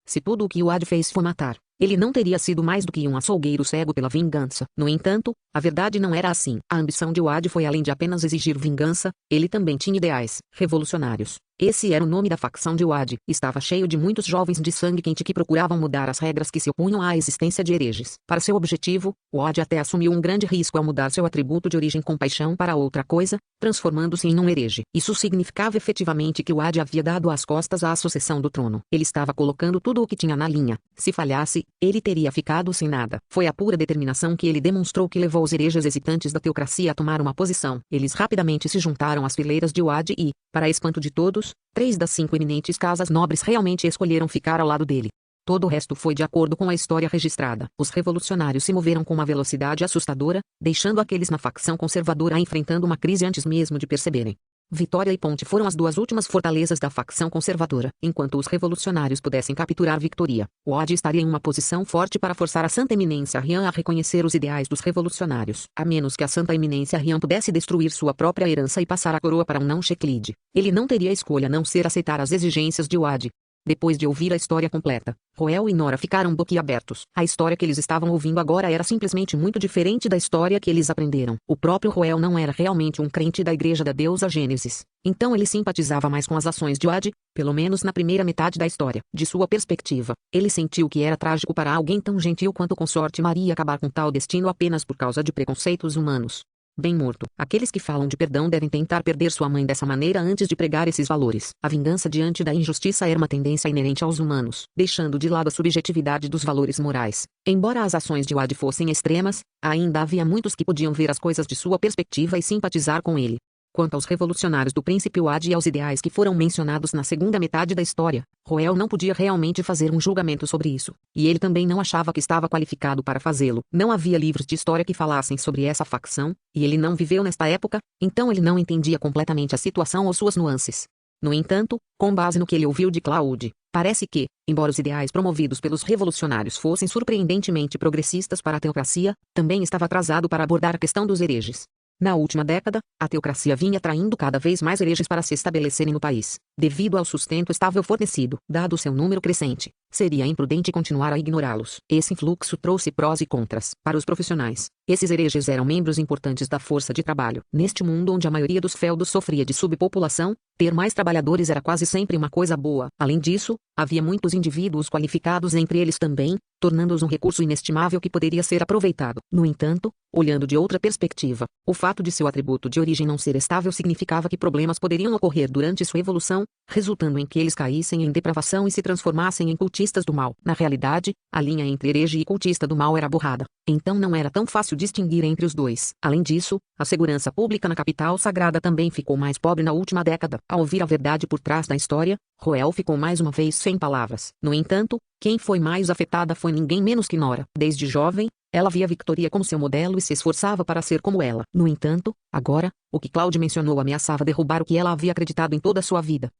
Se tudo o que Wade fez foi matar, ele não teria sido mais do que um açougueiro cego pela vingança. No entanto, a verdade não era assim. A ambição de Wade foi além de apenas exigir vingança, ele também tinha ideais revolucionários. Esse era o nome da facção de Wade. Estava cheio de muitos jovens de sangue quente que procuravam mudar as regras que se opunham à existência de hereges. Para seu objetivo, Wade até assumiu um grande risco ao mudar seu atributo de origem compaixão para outra coisa, transformando-se em um herege. Isso significava efetivamente que Wade havia dado as costas à sucessão do trono. Ele estava colocando tudo o que tinha na linha. Se falhasse, ele teria ficado sem nada. Foi a pura determinação que ele demonstrou que levou os hereges hesitantes da teocracia a tomar uma posição. Eles rapidamente se juntaram às fileiras de Wade e, para espanto de todos, 3 das 5 eminentes casas nobres realmente escolheram ficar ao lado dele. Todo o resto foi de acordo com a história registrada. Os revolucionários se moveram com uma velocidade assustadora, deixando aqueles na facção conservadora enfrentando uma crise antes mesmo de perceberem. Vitória e Ponte foram as 2 últimas fortalezas da facção conservadora. Enquanto os revolucionários pudessem capturar Victoria, Wade estaria em uma posição forte para forçar a Santa Eminência Rian a reconhecer os ideais dos revolucionários. A menos que a Santa Eminência Rian pudesse destruir sua própria herança e passar a coroa para um não-Checlide, ele não teria escolha a não ser aceitar as exigências de Wade. Depois de ouvir a história completa, Roel e Nora ficaram boquiabertos. A história que eles estavam ouvindo agora era simplesmente muito diferente da história que eles aprenderam. O próprio Roel não era realmente um crente da igreja da deusa Gênesis. Então ele simpatizava mais com as ações de Wade, pelo menos na primeira metade da história. De sua perspectiva, ele sentiu que era trágico para alguém tão gentil quanto consorte Maria acabar com tal destino apenas por causa de preconceitos humanos. Bem morto. Aqueles que falam de perdão devem tentar perder sua mãe dessa maneira antes de pregar esses valores. A vingança diante da injustiça era uma tendência inerente aos humanos, deixando de lado a subjetividade dos valores morais. Embora as ações de Wade fossem extremas, ainda havia muitos que podiam ver as coisas de sua perspectiva e simpatizar com ele. Quanto aos revolucionários do Príncipe Wade e aos ideais que foram mencionados na segunda metade da história, Roel não podia realmente fazer um julgamento sobre isso, e ele também não achava que estava qualificado para fazê-lo. Não havia livros de história que falassem sobre essa facção, e ele não viveu nesta época, então ele não entendia completamente a situação ou suas nuances. No entanto, com base no que ele ouviu de Claude, parece que, embora os ideais promovidos pelos revolucionários fossem surpreendentemente progressistas para a teocracia, também estava atrasado para abordar a questão dos hereges. Na última década, a teocracia vinha atraindo cada vez mais hereges para se estabelecerem no país, devido ao sustento estável fornecido. Dado seu número crescente, seria imprudente continuar a ignorá-los. Esse influxo trouxe prós e contras para os profissionais. Esses hereges eram membros importantes da força de trabalho. Neste mundo onde a maioria dos feudos sofria de subpopulação, ter mais trabalhadores era quase sempre uma coisa boa. Além disso, havia muitos indivíduos qualificados entre eles também, tornando-os um recurso inestimável que poderia ser aproveitado. No entanto, olhando de outra perspectiva, o fato de seu atributo de origem não ser estável significava que problemas poderiam ocorrer durante sua evolução, resultando em que eles caíssem em depravação e se transformassem em cultistas do mal. Na realidade, a linha entre herege e cultista do mal era borrada, então não era tão fácil distinguir entre os dois. Além disso, a segurança pública na capital sagrada também ficou mais pobre na última década. Ao ouvir a verdade por trás da história, Roel ficou mais uma vez sem palavras. No entanto, quem foi mais afetada foi ninguém menos que Nora. Desde jovem, ela via Victoria como seu modelo e se esforçava para ser como ela. No entanto, agora, o que Claude mencionou ameaçava derrubar o que ela havia acreditado em toda a sua vida.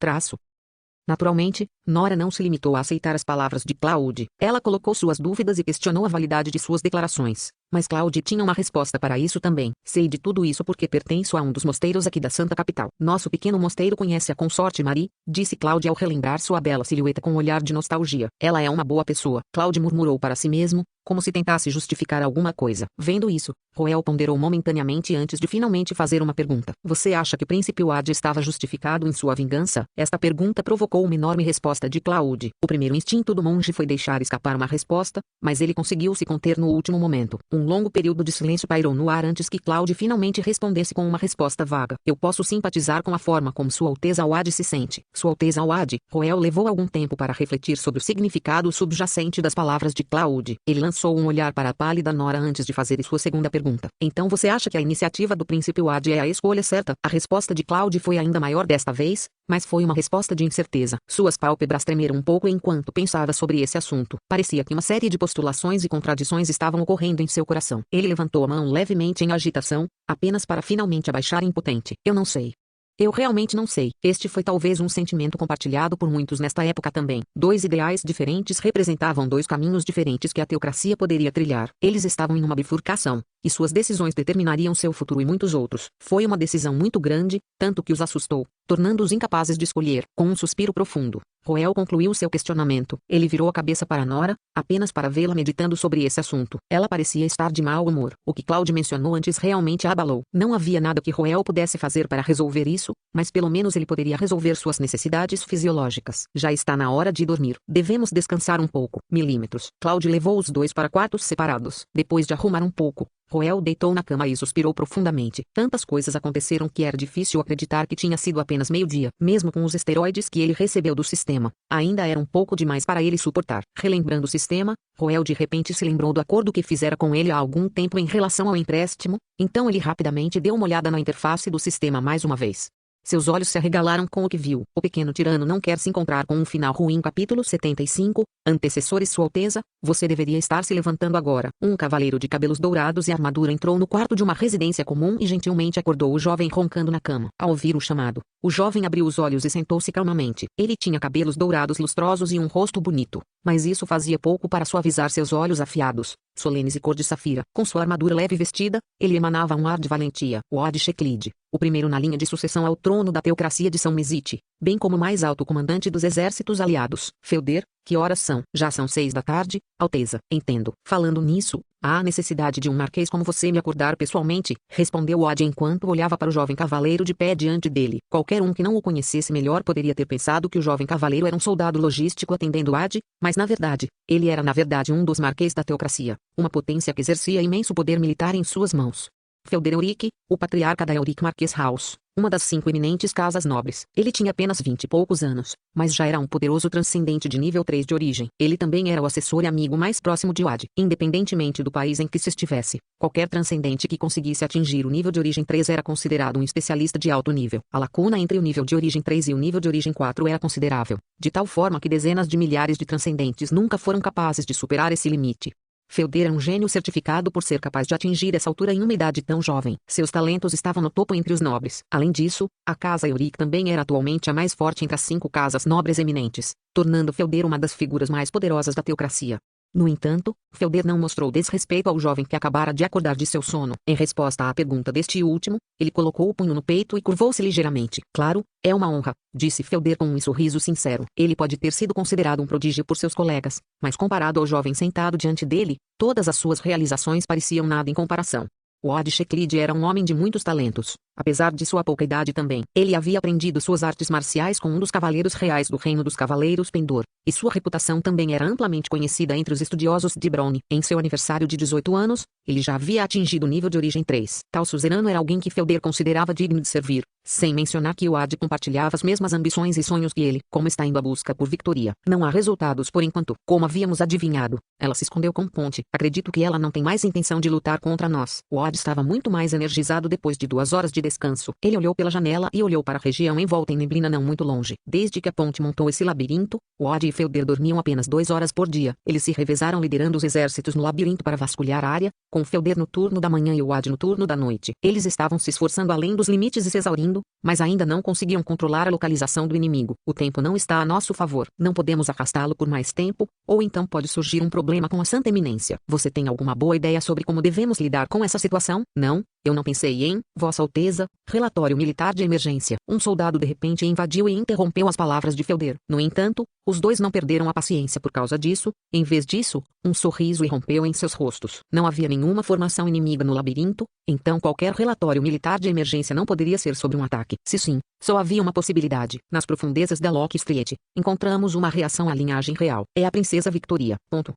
Naturalmente, Nora não se limitou a aceitar as palavras de Claude. Ela colocou suas dúvidas e questionou a validade de suas declarações. Mas Claude tinha uma resposta para isso também. Sei de tudo isso porque pertenço a um dos mosteiros aqui da Santa Capital. Nosso pequeno mosteiro conhece a consorte Marie, disse Claude ao relembrar sua bela silhueta com um olhar de nostalgia. Ela é uma boa pessoa. Claude murmurou para si mesmo, como se tentasse justificar alguma coisa. Vendo isso, Roel ponderou momentaneamente antes de finalmente fazer uma pergunta. Você acha que o Príncipe Wade estava justificado em sua vingança? Esta pergunta provocou uma enorme resposta de Claude. O primeiro instinto do monge foi deixar escapar uma resposta, mas ele conseguiu se conter no último momento. Um longo período de silêncio pairou no ar antes que Claude finalmente respondesse com uma resposta vaga. Eu posso simpatizar com a forma como Sua Alteza Wade se sente. Sua Alteza Wade. Roel levou algum tempo para refletir sobre o significado subjacente das palavras de Claude. Ele lançou um olhar para a pálida Nora antes de fazer sua segunda pergunta. Então você acha que a iniciativa do Príncipe Wade é a escolha certa? A resposta de Claude foi ainda maior desta vez, mas foi uma resposta de incerteza. Suas pálpebras tremeram um pouco enquanto pensava sobre esse assunto. Parecia que uma série de postulações e contradições estavam ocorrendo em seu coração. Ele levantou a mão levemente em agitação, apenas para finalmente abaixar impotente. Eu não sei. Eu realmente não sei. Este foi talvez um sentimento compartilhado por muitos nesta época também. Dois ideais diferentes representavam dois caminhos diferentes que a teocracia poderia trilhar. Eles estavam em uma bifurcação, e suas decisões determinariam seu futuro e muitos outros. Foi uma decisão muito grande, tanto que os assustou, tornando-os incapazes de escolher. Com um suspiro profundo, Roel concluiu seu questionamento. Ele virou a cabeça para Nora, apenas para vê-la meditando sobre esse assunto. Ela parecia estar de mau humor. O que Claude mencionou antes realmente a abalou. Não havia nada que Roel pudesse fazer para resolver isso, mas pelo menos ele poderia resolver suas necessidades fisiológicas. Já está na hora de dormir. Devemos descansar um pouco. Milímetros. Claude levou os dois para quartos separados. Depois de arrumar um pouco, Roel deitou na cama e suspirou profundamente. Tantas coisas aconteceram que era difícil acreditar que tinha sido apenas meio-dia. Mesmo com os esteroides que ele recebeu do sistema, ainda era um pouco demais para ele suportar. Relembrando o sistema, Roel de repente se lembrou do acordo que fizera com ele há algum tempo em relação ao empréstimo, então ele rapidamente deu uma olhada na interface do sistema mais uma vez. Seus olhos se arregalaram com o que viu. O pequeno tirano não quer se encontrar com um final ruim. Capítulo 75. Antecessores. Sua Alteza, você deveria estar se levantando agora. Um cavaleiro de cabelos dourados e armadura entrou no quarto de uma residência comum e gentilmente acordou o jovem roncando na cama. Ao ouvir o chamado, o jovem abriu os olhos e sentou-se calmamente. Ele tinha cabelos dourados lustrosos e um rosto bonito, mas isso fazia pouco para suavizar seus olhos afiados, solenes e cor de safira. Com sua armadura leve e vestida, ele emanava um ar de valentia. O Wade Sheklid, o primeiro na linha de sucessão ao trono da teocracia de São Mesite, bem como o mais alto comandante dos exércitos aliados. Felder, que horas são? Já são 6 da tarde, Alteza. Entendo. Falando nisso, há necessidade de um marquês como você me acordar pessoalmente, respondeu Wade enquanto olhava para o jovem cavaleiro de pé diante dele. Qualquer um que não o conhecesse melhor poderia ter pensado que o jovem cavaleiro era um soldado logístico atendendo Wade, mas na verdade, ele era um dos marquês da teocracia, uma potência que exercia imenso poder militar em suas mãos. Felder Euric, o patriarca da Euric Marques House, uma das 5 eminentes casas nobres. Ele tinha apenas 20 e poucos anos, mas já era um poderoso transcendente de nível 3 de origem. Ele também era o assessor e amigo mais próximo de Wade. Independentemente do país em que se estivesse, qualquer transcendente que conseguisse atingir o nível de origem 3 era considerado um especialista de alto nível. A lacuna entre o nível de origem 3 e o nível de origem 4 era considerável, de tal forma que dezenas de milhares de transcendentes nunca foram capazes de superar esse limite. Felder era um gênio certificado por ser capaz de atingir essa altura em uma idade tão jovem. Seus talentos estavam no topo entre os nobres. Além disso, a casa Euric também era atualmente a mais forte entre as 5 casas nobres eminentes, tornando Felder uma das figuras mais poderosas da teocracia. No entanto, Felder não mostrou desrespeito ao jovem que acabara de acordar de seu sono. Em resposta à pergunta deste último, ele colocou o punho no peito e curvou-se ligeiramente. Claro, é uma honra, disse Felder com um sorriso sincero. Ele pode ter sido considerado um prodígio por seus colegas, mas comparado ao jovem sentado diante dele, todas as suas realizações pareciam nada em comparação. Wade Sheklid era um homem de muitos talentos, apesar de sua pouca idade também. Ele havia aprendido suas artes marciais com um dos cavaleiros reais do reino dos cavaleiros Pendor, e sua reputação também era amplamente conhecida entre os estudiosos de Browne. Em seu aniversário de 18 anos, ele já havia atingido o nível de origem 3. Tal suzerano era alguém que Felder considerava digno de servir, sem mencionar que Wade compartilhava as mesmas ambições e sonhos que ele. Como está indo a busca por Victoria? Não há resultados por enquanto. Como havíamos adivinhado, ela se escondeu com Ponte. Acredito que ela não tem mais intenção de lutar contra nós. Wade estava muito mais energizado depois de 2 horas de descanso. Ele olhou pela janela e olhou para a região em volta em neblina não muito longe. Desde que a Ponte montou esse labirinto, Wade e Felder dormiam apenas 2 horas por dia. Eles se revezaram liderando os exércitos no labirinto para vasculhar a área, com Felder no turno da manhã e Wade no turno da noite. Eles estavam se esforçando além dos limites e se exaurindo, mas ainda não conseguiam controlar a localização do inimigo. O tempo não está a nosso favor. Não podemos arrastá-lo por mais tempo, ou então pode surgir um problema com a Santa Eminência. Você tem alguma boa ideia sobre como devemos lidar com essa situação? Não, eu não pensei em, Vossa Alteza, relatório militar de emergência. Um soldado de repente invadiu e interrompeu as palavras de Felder. No entanto, os dois não perderam a paciência por causa disso. Em vez disso, um sorriso irrompeu em seus rostos. Não havia nenhuma formação inimiga no labirinto, então qualquer relatório militar de emergência não poderia ser sobre um ataque. Se sim, só havia uma possibilidade. Nas profundezas da Lock Street, encontramos uma reação à linhagem real. É a princesa Victoria. Ponto.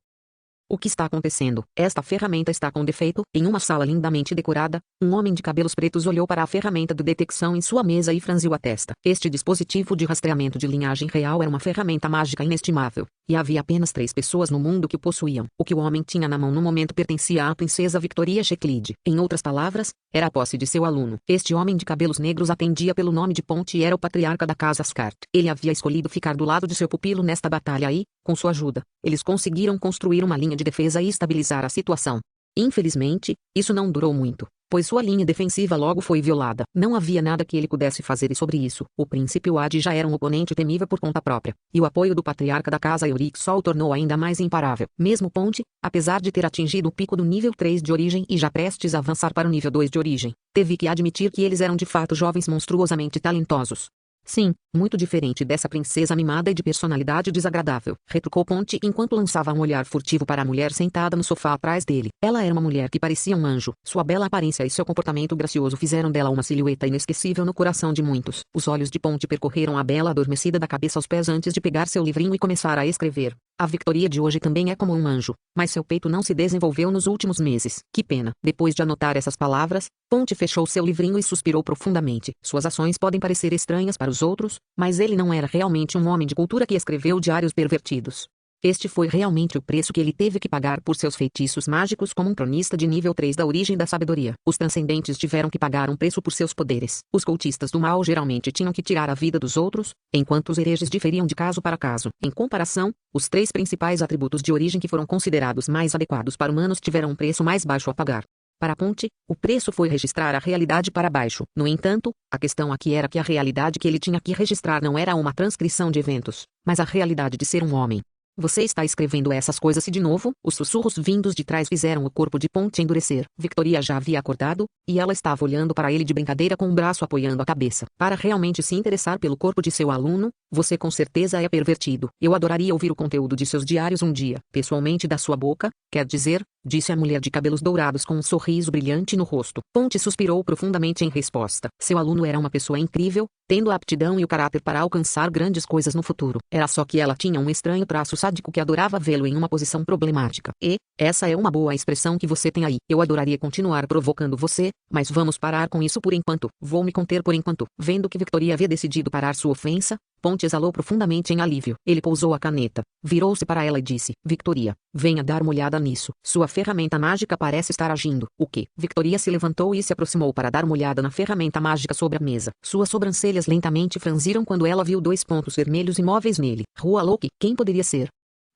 O que está acontecendo? Esta ferramenta está com defeito. Em uma sala lindamente decorada, um homem de cabelos pretos olhou para a ferramenta de detecção em sua mesa e franziu a testa. Este dispositivo de rastreamento de linhagem real era uma ferramenta mágica inestimável, e havia apenas 3 pessoas no mundo que o possuíam. O que o homem tinha na mão no momento pertencia à princesa Victoria Sheklid. Em outras palavras, era a posse de seu aluno. Este homem de cabelos negros atendia pelo nome de Ponte e era o patriarca da casa Ascart. Ele havia escolhido ficar do lado de seu pupilo nesta batalha e, com sua ajuda, eles conseguiram construir uma linha de defesa e estabilizar a situação. Infelizmente, isso não durou muito, pois sua linha defensiva logo foi violada. Não havia nada que ele pudesse fazer sobre isso. O príncipe Wade já era um oponente temível por conta própria, e o apoio do patriarca da casa Euric só o tornou ainda mais imparável. Mesmo Ponte, apesar de ter atingido o pico do nível 3 de origem e já prestes a avançar para o nível 2 de origem, teve que admitir que eles eram de fato jovens monstruosamente talentosos. Sim, muito diferente dessa princesa mimada e de personalidade desagradável, retrucou Ponte enquanto lançava um olhar furtivo para a mulher sentada no sofá atrás dele. Ela era uma mulher que parecia um anjo. Sua bela aparência e seu comportamento gracioso fizeram dela uma silhueta inesquecível no coração de muitos. Os olhos de Ponte percorreram a bela adormecida da cabeça aos pés antes de pegar seu livrinho e começar a escrever. A Victoria de hoje também é como um anjo, mas seu peito não se desenvolveu nos últimos meses. Que pena. Depois de anotar essas palavras, Ponte fechou seu livrinho e suspirou profundamente. Suas ações podem parecer estranhas para os outros, mas ele não era realmente um homem de cultura que escreveu diários pervertidos. Este foi realmente o preço que ele teve que pagar por seus feitiços mágicos como um cronista de nível 3 da origem da sabedoria. Os transcendentes tiveram que pagar um preço por seus poderes. Os cultistas do mal geralmente tinham que tirar a vida dos outros, enquanto os hereges diferiam de caso para caso. Em comparação, os 3 principais atributos de origem que foram considerados mais adequados para humanos tiveram um preço mais baixo a pagar. Para Ponte, o preço foi registrar a realidade para baixo. No entanto, a questão aqui era que a realidade que ele tinha que registrar não era uma transcrição de eventos, mas a realidade de ser um homem. Você está escrevendo essas coisas de novo? Os sussurros vindos de trás fizeram o corpo de Ponte endurecer. Victoria já havia acordado, e ela estava olhando para ele de brincadeira com o braço apoiando a cabeça. Para realmente se interessar pelo corpo de seu aluno, Você com certeza é pervertido. Eu adoraria ouvir o conteúdo de seus diários um dia, pessoalmente da sua boca, quer dizer, disse a mulher de cabelos dourados com um sorriso brilhante no rosto. Ponte suspirou profundamente em resposta. Seu aluno era uma pessoa incrível, tendo a aptidão e o caráter para alcançar grandes coisas no futuro. Era só que ela tinha um estranho traço sádico que adorava vê-lo em uma posição problemática. E, essa é uma boa expressão que você tem aí. Eu adoraria continuar provocando você, mas vamos parar com isso por enquanto. Vou me conter por enquanto. Vendo que Victoria havia decidido parar sua ofensa, Ponte exalou profundamente em alívio. Ele pousou a caneta, virou-se para ela e disse: Victoria, venha dar uma olhada nisso. Sua ferramenta mágica parece estar agindo. O quê? Victoria se levantou e se aproximou para dar uma olhada na ferramenta mágica sobre a mesa. Suas sobrancelhas lentamente franziram quando ela viu 2 pontos vermelhos imóveis nele. Rua Loki, quem poderia ser?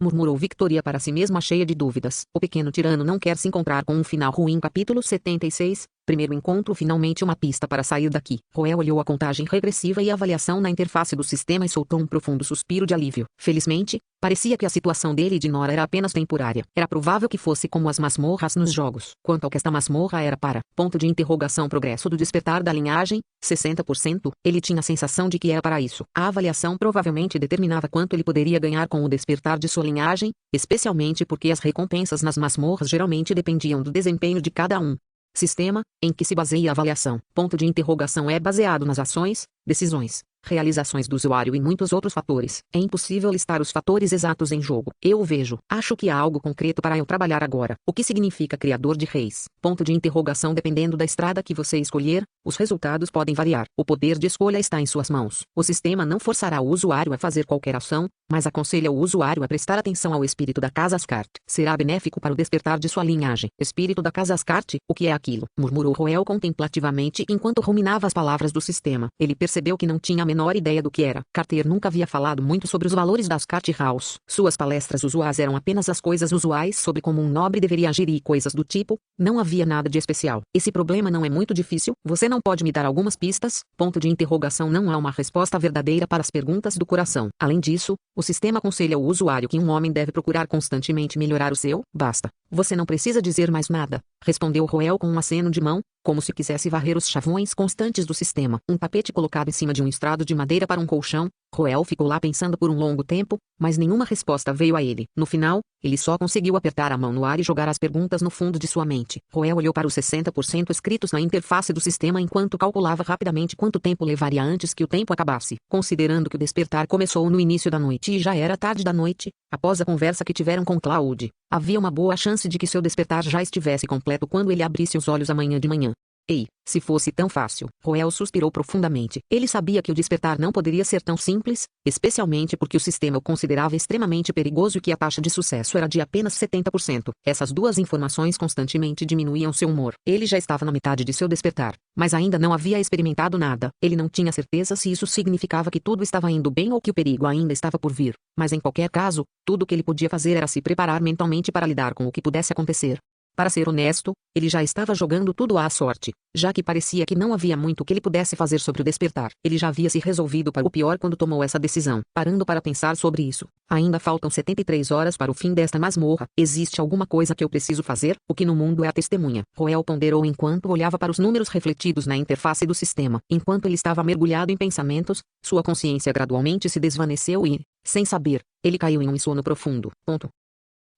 Murmurou Victoria para si mesma cheia de dúvidas. O pequeno tirano não quer se encontrar com um final ruim. Capítulo 76. Primeiro encontro. Finalmente uma pista para sair daqui. Roel olhou a contagem regressiva e a avaliação na interface do sistema e soltou um profundo suspiro de alívio. Felizmente, parecia que a situação dele e de Nora era apenas temporária. Era provável que fosse como as masmorras nos jogos. Quanto ao que esta masmorra era para, ponto de interrogação, progresso do despertar da linhagem, 60%, ele tinha a sensação de que era para isso. A avaliação provavelmente determinava quanto ele poderia ganhar com o despertar de sua linhagem, especialmente porque as recompensas nas masmorras geralmente dependiam do desempenho de cada um. Sistema, em que se baseia a avaliação, ponto de interrogação, é baseado nas ações, decisões, realizações do usuário e muitos outros fatores. É impossível listar os fatores exatos em jogo. Eu o vejo. Acho que há algo concreto para eu trabalhar agora. O que significa criador de reis? Ponto de interrogação. Dependendo da estrada que você escolher, os resultados podem variar. O poder de escolha está em suas mãos. O sistema não forçará o usuário a fazer qualquer ação, mas aconselha o usuário a prestar atenção ao espírito da casa Ascart. Será benéfico para o despertar de sua linhagem. Espírito da casa Ascart, o que é aquilo? Murmurou Roel contemplativamente enquanto ruminava as palavras do sistema. Ele percebeu que não tinha a menor ideia do que era. Carter nunca havia falado muito sobre os valores da Ascart House. Suas palestras usuais eram apenas as coisas usuais sobre como um nobre deveria agir e coisas do tipo. Não havia nada de especial. Esse problema não é muito difícil? Você não pode me dar algumas pistas? Ponto de interrogação. Não há uma resposta verdadeira para as perguntas do coração. Além disso, o sistema aconselha o usuário que um homem deve procurar constantemente melhorar o seu. Basta. Você não precisa dizer mais nada, respondeu Roel com um aceno de mão, como se quisesse varrer os chavões constantes do sistema. Um tapete colocado em cima de um estrado de madeira para um colchão. Roel ficou lá pensando por um longo tempo, mas nenhuma resposta veio a ele. No final, ele só conseguiu apertar a mão no ar e jogar as perguntas no fundo de sua mente. Roel olhou para os 60% escritos na interface do sistema enquanto calculava rapidamente quanto tempo levaria antes que o tempo acabasse. Considerando que o despertar começou no início da noite e já era tarde da noite, após a conversa que tiveram com Claude, havia uma boa chance de que seu despertar já estivesse completo quando ele abrisse os olhos amanhã de manhã. Ei, se fosse tão fácil. Roel suspirou profundamente. Ele sabia que o despertar não poderia ser tão simples, especialmente porque o sistema o considerava extremamente perigoso e que a taxa de sucesso era de apenas 70%. Essas duas informações constantemente diminuíam seu humor. Ele já estava na metade de seu despertar, mas ainda não havia experimentado nada. Ele não tinha certeza se isso significava que tudo estava indo bem ou que o perigo ainda estava por vir. Mas em qualquer caso, tudo o que ele podia fazer era se preparar mentalmente para lidar com o que pudesse acontecer. Para ser honesto, ele já estava jogando tudo à sorte, já que parecia que não havia muito que ele pudesse fazer sobre o despertar. Ele já havia se resolvido para o pior quando tomou essa decisão. Parando para pensar sobre isso, ainda faltam 73 horas para o fim desta masmorra. Existe alguma coisa que eu preciso fazer? O que no mundo é a testemunha? Roel ponderou enquanto olhava para os números refletidos na interface do sistema. Enquanto ele estava mergulhado em pensamentos, sua consciência gradualmente se desvaneceu e, sem saber, ele caiu em um sono profundo.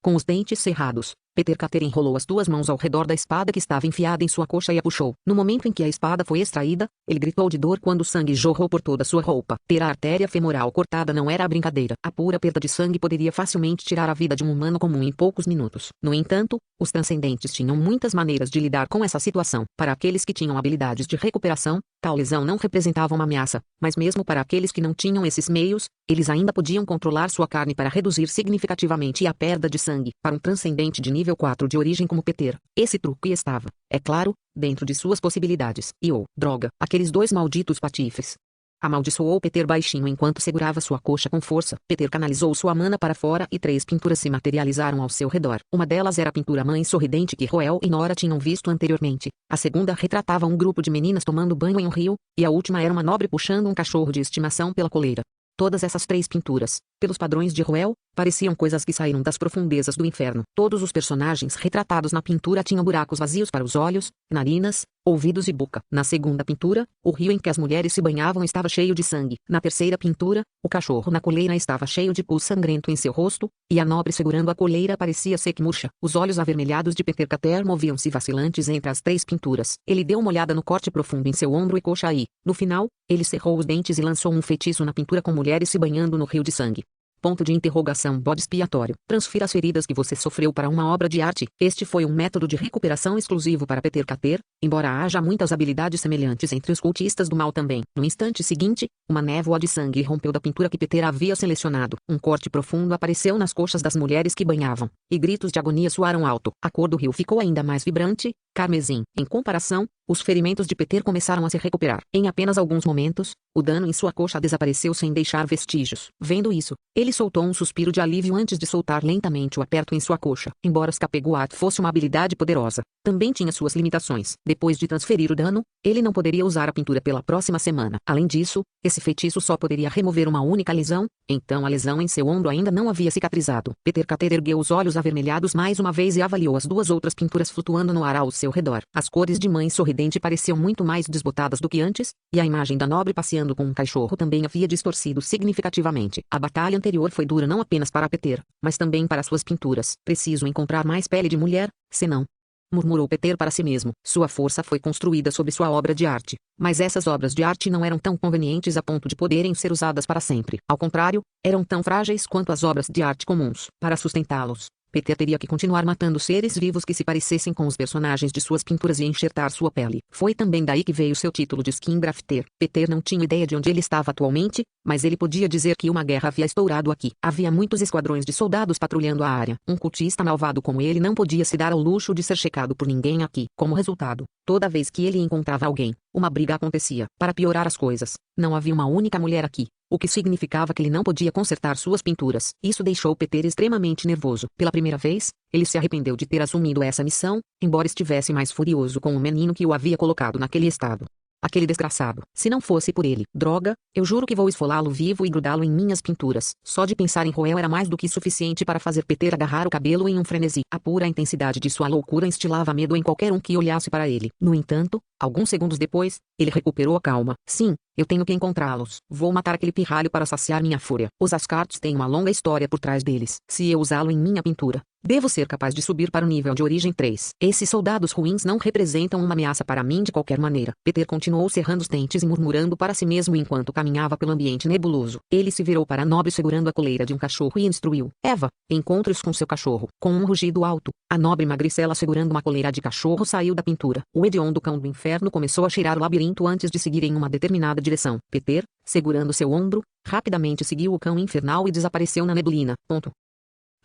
Com os dentes cerrados, Peter Carter enrolou as 2 mãos ao redor da espada que estava enfiada em sua coxa e a puxou. No momento em que a espada foi extraída, ele gritou de dor quando o sangue jorrou por toda sua roupa. Ter a artéria femoral cortada não era a brincadeira. A pura perda de sangue poderia facilmente tirar a vida de um humano comum em poucos minutos. No entanto, os transcendentes tinham muitas maneiras de lidar com essa situação. Para aqueles que tinham habilidades de recuperação, tal lesão não representava uma ameaça, mas mesmo para aqueles que não tinham esses meios, eles ainda podiam controlar sua carne para reduzir significativamente a perda de sangue. Para um transcendente de nível 4 de origem como Peter, esse truque estava, é claro, dentro de suas possibilidades. E droga, aqueles 2 malditos patifes. Amaldiçoou Peter baixinho enquanto segurava sua coxa com força. Peter canalizou sua mana para fora e 3 pinturas se materializaram ao seu redor. Uma delas era a pintura mãe sorridente que Roel e Nora tinham visto anteriormente. A segunda retratava um grupo de meninas tomando banho em um rio, e a última era uma nobre puxando um cachorro de estimação pela coleira. Todas essas 3 pinturas, pelos padrões de Roel, pareciam coisas que saíram das profundezas do inferno. Todos os personagens retratados na pintura tinham buracos vazios para os olhos, narinas, ouvidos e boca. Na segunda pintura, o rio em que as mulheres se banhavam estava cheio de sangue. Na terceira pintura, o cachorro na coleira estava cheio de pus sangrento em seu rosto, e a nobre segurando a coleira parecia seca e murcha. Os olhos avermelhados de Peter Cater moviam-se vacilantes entre as três pinturas. Ele deu uma olhada no corte profundo em seu ombro e coxa e, no final, ele cerrou os dentes e lançou um feitiço na pintura com mulheres se banhando no rio de sangue. Ponto de interrogação. Bode expiatório. Transfira as feridas que você sofreu para uma obra de arte. Este foi um método de recuperação exclusivo para Peter Cater, embora haja muitas habilidades semelhantes entre os cultistas do mal também. No instante seguinte, uma névoa de sangue rompeu da pintura que Peter havia selecionado. Um corte profundo apareceu nas coxas das mulheres que banhavam, e gritos de agonia soaram alto. A cor do rio ficou ainda mais vibrante, carmesim. Em comparação, os ferimentos de Peter começaram a se recuperar. Em apenas alguns momentos, o dano em sua coxa desapareceu sem deixar vestígios. Vendo isso, ele soltou um suspiro de alívio antes de soltar lentamente o aperto em sua coxa. Embora Scapegoat fosse uma habilidade poderosa, também tinha suas limitações. Depois de transferir o dano, ele não poderia usar a pintura pela próxima semana. Além disso, esse feitiço só poderia remover uma única lesão, então a lesão em seu ombro ainda não havia cicatrizado. Peter Cater ergueu os olhos avermelhados mais uma vez e avaliou as duas outras pinturas flutuando no ar ao seu redor. As cores de Mãe Sorridente pareciam muito mais desbotadas do que antes, e a imagem da nobre passeando com um cachorro também havia distorcido significativamente. A batalha anterior foi dura não apenas para Peter, mas também para suas pinturas. Preciso encontrar mais pele de mulher, senão... murmurou Peter para si mesmo. Sua força foi construída sobre sua obra de arte, mas essas obras de arte não eram tão convenientes a ponto de poderem ser usadas para sempre. Ao contrário, eram tão frágeis quanto as obras de arte comuns. Para sustentá-los, Peter teria que continuar matando seres vivos que se parecessem com os personagens de suas pinturas e enxertar sua pele. Foi também daí que veio seu título de Skin Grafter. Peter não tinha ideia de onde ele estava atualmente, mas ele podia dizer que uma guerra havia estourado aqui. Havia muitos esquadrões de soldados patrulhando a área. Um cultista malvado como ele não podia se dar ao luxo de ser checado por ninguém aqui. Como resultado, toda vez que ele encontrava alguém, uma briga acontecia. Para piorar as coisas, não havia uma única mulher aqui, o que significava que ele não podia consertar suas pinturas. Isso deixou Peter extremamente nervoso. Pela primeira vez, ele se arrependeu de ter assumido essa missão, embora estivesse mais furioso com o menino que o havia colocado naquele estado. Aquele desgraçado. Se não fosse por ele. Droga, eu juro que vou esfolá-lo vivo e grudá-lo em minhas pinturas. Só de pensar em Roel era mais do que suficiente para fazer Peter agarrar o cabelo em um frenesi. A pura intensidade de sua loucura instilava medo em qualquer um que olhasse para ele. No entanto, alguns segundos depois, ele recuperou a calma. Sim, eu tenho que encontrá-los. Vou matar aquele pirralho para saciar minha fúria. Os Ascartes têm uma longa história por trás deles. Se eu usá-lo em minha pintura, devo ser capaz de subir para o nível de origem 3. Esses soldados ruins não representam uma ameaça para mim de qualquer maneira. Peter continuou cerrando os dentes e murmurando para si mesmo enquanto caminhava pelo ambiente nebuloso. Ele se virou para a nobre segurando a coleira de um cachorro e instruiu. Eva, encontre-os com seu cachorro. Com um rugido alto, a nobre magricela segurando uma coleira de cachorro saiu da pintura. O hediondo cão do inferno começou a cheirar o labirinto antes de seguir em uma determinada direção. Peter, segurando seu ombro, rapidamente seguiu o cão infernal e desapareceu na neblina.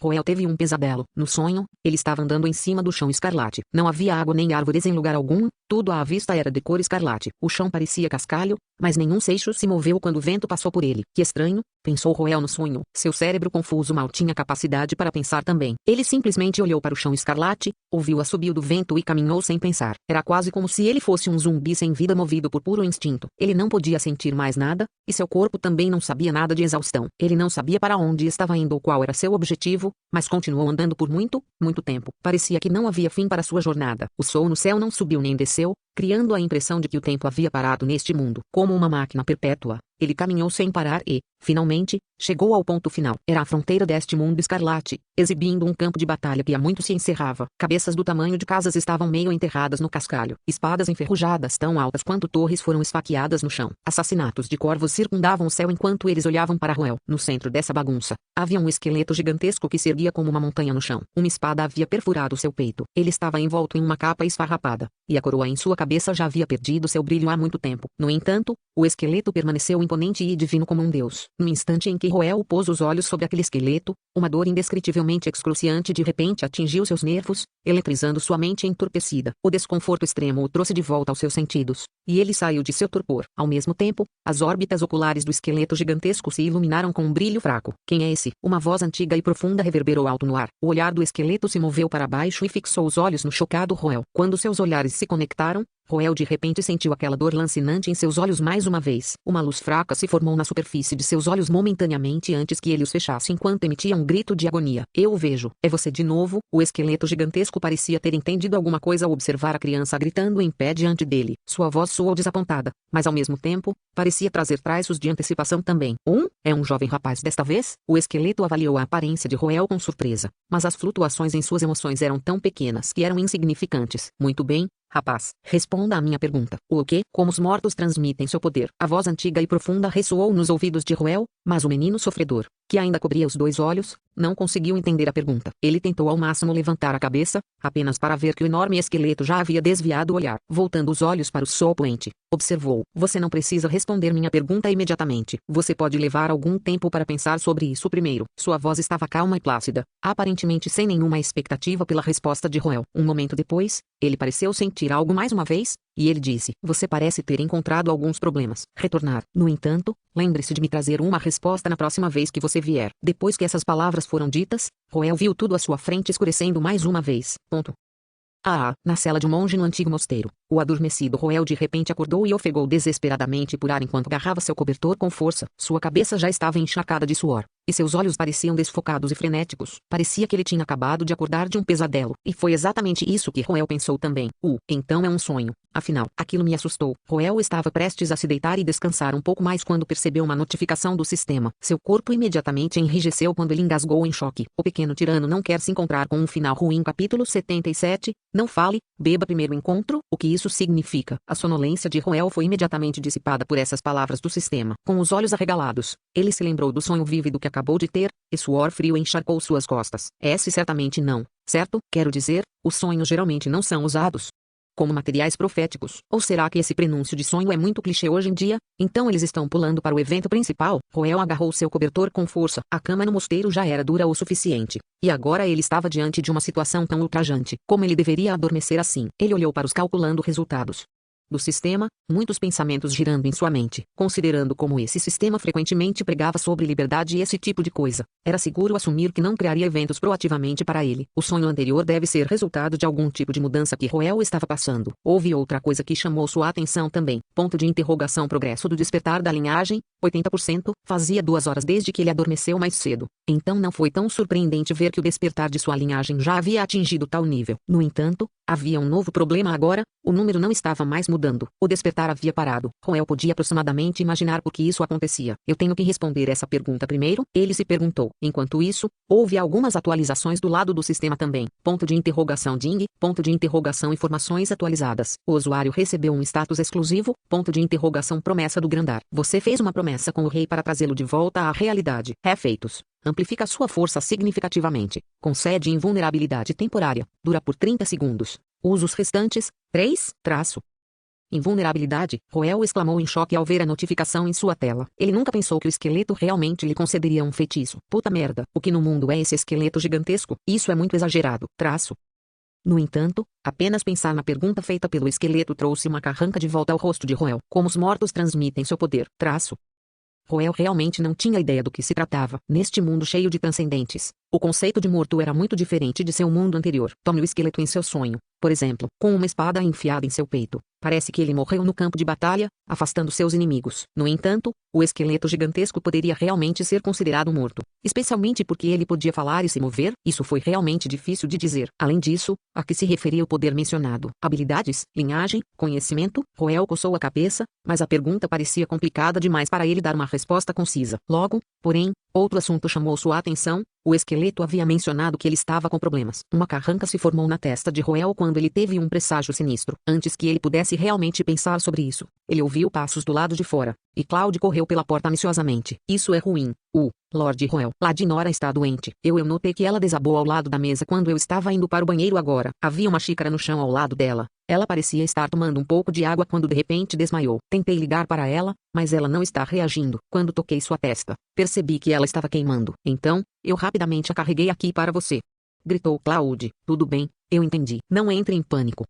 Roel teve um pesadelo. No sonho, ele estava andando em cima do chão escarlate. Não havia água nem árvores em lugar algum, tudo à vista era de cor escarlate. O chão parecia cascalho, mas nenhum seixo se moveu quando o vento passou por ele. Que estranho, pensou Roel no sonho. Seu cérebro confuso mal tinha capacidade para pensar também. Ele simplesmente olhou para o chão escarlate, ouviu o assobio do vento e caminhou sem pensar. Era quase como se ele fosse um zumbi sem vida movido por puro instinto. Ele não podia sentir mais nada, e seu corpo também não sabia nada de exaustão. Ele não sabia para onde estava indo ou qual era seu objetivo, mas continuou andando por muito tempo. Parecia que não havia fim para sua jornada. O sol no céu não subiu nem desceu, criando a impressão de que o tempo havia parado neste mundo. Como uma máquina perpétua, ele caminhou sem parar e, finalmente, chegou ao ponto final. Era a fronteira deste mundo escarlate, exibindo um campo de batalha que há muito se encerrava. Cabeças do tamanho de casas estavam meio enterradas no cascalho. Espadas enferrujadas tão altas quanto torres foram esfaqueadas no chão. Assassinatos de corvos circundavam o céu enquanto eles olhavam para Roel. No centro dessa bagunça, havia um esqueleto gigantesco que se erguia como uma montanha no chão. Uma espada havia perfurado seu peito. Ele estava envolto em uma capa esfarrapada, e a coroa em sua cabeça já havia perdido seu brilho há muito tempo. No entanto, o esqueleto permaneceu imponente e divino como um deus. No instante em que Roel pôs os olhos sobre aquele esqueleto, uma dor indescritivelmente excruciante de repente atingiu seus nervos, eletrizando sua mente entorpecida. O desconforto extremo o trouxe de volta aos seus sentidos, e ele saiu de seu torpor. Ao mesmo tempo, as órbitas oculares do esqueleto gigantesco se iluminaram com um brilho fraco. Quem é esse? Uma voz antiga e profunda reverberou alto no ar. O olhar do esqueleto se moveu para baixo e fixou os olhos no chocado Roel. Quando seus olhares se conectaram, Roel de repente sentiu aquela dor lancinante em seus olhos mais uma vez. Uma luz fraca se formou na superfície de seus olhos momentaneamente antes que ele os fechasse enquanto emitia um grito de agonia. Eu o vejo. É você de novo? O esqueleto gigantesco parecia ter entendido alguma coisa ao observar a criança gritando em pé diante dele. Sua voz soou desapontada, mas ao mesmo tempo, parecia trazer traços de antecipação também. É um jovem rapaz desta vez? O esqueleto avaliou a aparência de Roel com surpresa, mas as flutuações em suas emoções eram tão pequenas que eram insignificantes. Muito bem, rapaz, responda à minha pergunta. O quê? Como os mortos transmitem seu poder? A voz antiga e profunda ressoou nos ouvidos de Roel, mas o menino sofredor, que ainda cobria os dois olhos, não conseguiu entender a pergunta. Ele tentou ao máximo levantar a cabeça, apenas para ver que o enorme esqueleto já havia desviado o olhar. Voltando os olhos para o sol poente, observou. Você não precisa responder minha pergunta imediatamente. Você pode levar algum tempo para pensar sobre isso primeiro. Sua voz estava calma e plácida, aparentemente sem nenhuma expectativa pela resposta de Roel. Um momento depois, ele pareceu sentir algo mais uma vez, e ele disse: Você parece ter encontrado alguns problemas. Retornar. No entanto, lembre-se de me trazer uma resposta na próxima vez que você vier. Depois que essas palavras foram ditas, Roel viu tudo à sua frente escurecendo mais uma vez. Na cela de um monge no antigo mosteiro, o adormecido Roel de repente acordou e ofegou desesperadamente por ar enquanto agarrava seu cobertor com força. Sua cabeça já estava encharcada de suor, e seus olhos pareciam desfocados e frenéticos. Parecia que ele tinha acabado de acordar de um pesadelo. E foi exatamente isso que Roel pensou também. Então é um sonho. Afinal, aquilo me assustou. Roel estava prestes a se deitar e descansar um pouco mais quando percebeu uma notificação do sistema. Seu corpo imediatamente enrijeceu quando ele engasgou em choque. O pequeno tirano não quer se encontrar com um final ruim. Capítulo 77. Não fale, beba primeiro encontro. O que isso significa? A sonolência de Roel foi imediatamente dissipada por essas palavras do sistema. Com os olhos arregalados, ele se lembrou do sonho vívido que acabou de ter, e suor frio encharcou suas costas. Esse certamente não, certo? Quero dizer, os sonhos geralmente não são usados como materiais proféticos. Ou será que esse prenúncio de sonho é muito clichê hoje em dia? Então eles estão pulando para o evento principal? Roel agarrou seu cobertor com força. A cama no mosteiro já era dura o suficiente. E agora ele estava diante de uma situação tão ultrajante. Como ele deveria adormecer assim? Ele olhou para os calculando resultados do sistema, muitos pensamentos girando em sua mente, considerando como esse sistema frequentemente pregava sobre liberdade e esse tipo de coisa. Era seguro assumir que não criaria eventos proativamente para ele. O sonho anterior deve ser resultado de algum tipo de mudança que Roel estava passando. Houve outra coisa que chamou sua atenção também. Progresso do despertar da linhagem, 80%, fazia 2 horas desde que ele adormeceu mais cedo. Então não foi tão surpreendente ver que o despertar de sua linhagem já havia atingido tal nível. No entanto, havia um novo problema agora, o número não estava mais mudando. O despertar havia parado. Roel podia aproximadamente imaginar por que isso acontecia. Eu tenho que responder essa pergunta primeiro, ele se perguntou. Enquanto isso, houve algumas atualizações do lado do sistema também. Ding, informações atualizadas. O usuário recebeu um status exclusivo, promessa do Grandar. Você fez uma promessa com o rei para trazê-lo de volta à realidade. Feitos. Amplifica sua força significativamente. Concede invulnerabilidade temporária. Dura por 30 segundos. Usa os restantes. 3. Invulnerabilidade, Roel exclamou em choque ao ver a notificação em sua tela. Ele nunca pensou que o esqueleto realmente lhe concederia um feitiço. Puta merda, o que no mundo é esse esqueleto gigantesco? Isso é muito exagerado. No entanto, apenas pensar na pergunta feita pelo esqueleto trouxe uma carranca de volta ao rosto de Roel. Como os mortos transmitem seu poder? Roel realmente não tinha ideia do que se tratava. Neste mundo cheio de transcendentes, o conceito de morto era muito diferente de seu mundo anterior. Tome o esqueleto em seu sonho, por exemplo, com uma espada enfiada em seu peito. Parece que ele morreu no campo de batalha, afastando seus inimigos. No entanto, o esqueleto gigantesco poderia realmente ser considerado morto, especialmente porque ele podia falar e se mover. Isso foi realmente difícil de dizer. Além disso, a que se referia o poder mencionado? Habilidades, linhagem, conhecimento? Roel coçou a cabeça, mas a pergunta parecia complicada demais para ele dar uma resposta concisa. Logo, porém, outro assunto chamou sua atenção. O esqueleto havia mencionado que ele estava com problemas. Uma carranca se formou na testa de Roel quando ele teve um presságio sinistro. Antes que ele pudesse realmente pensar sobre isso, ele ouviu passos do lado de fora, e Claude correu pela porta ansiosamente. Isso é ruim. Lord Roel. Ladinora está doente. Eu notei que ela desabou ao lado da mesa quando eu estava indo para o banheiro agora. Havia uma xícara no chão ao lado dela. Ela parecia estar tomando um pouco de água quando de repente desmaiou. Tentei ligar para ela, mas ela não está reagindo. Quando toquei sua testa, percebi que ela estava queimando. Então, eu rapidamente a carreguei aqui para você. Gritou Claude. Tudo bem, eu entendi. Não entre em pânico.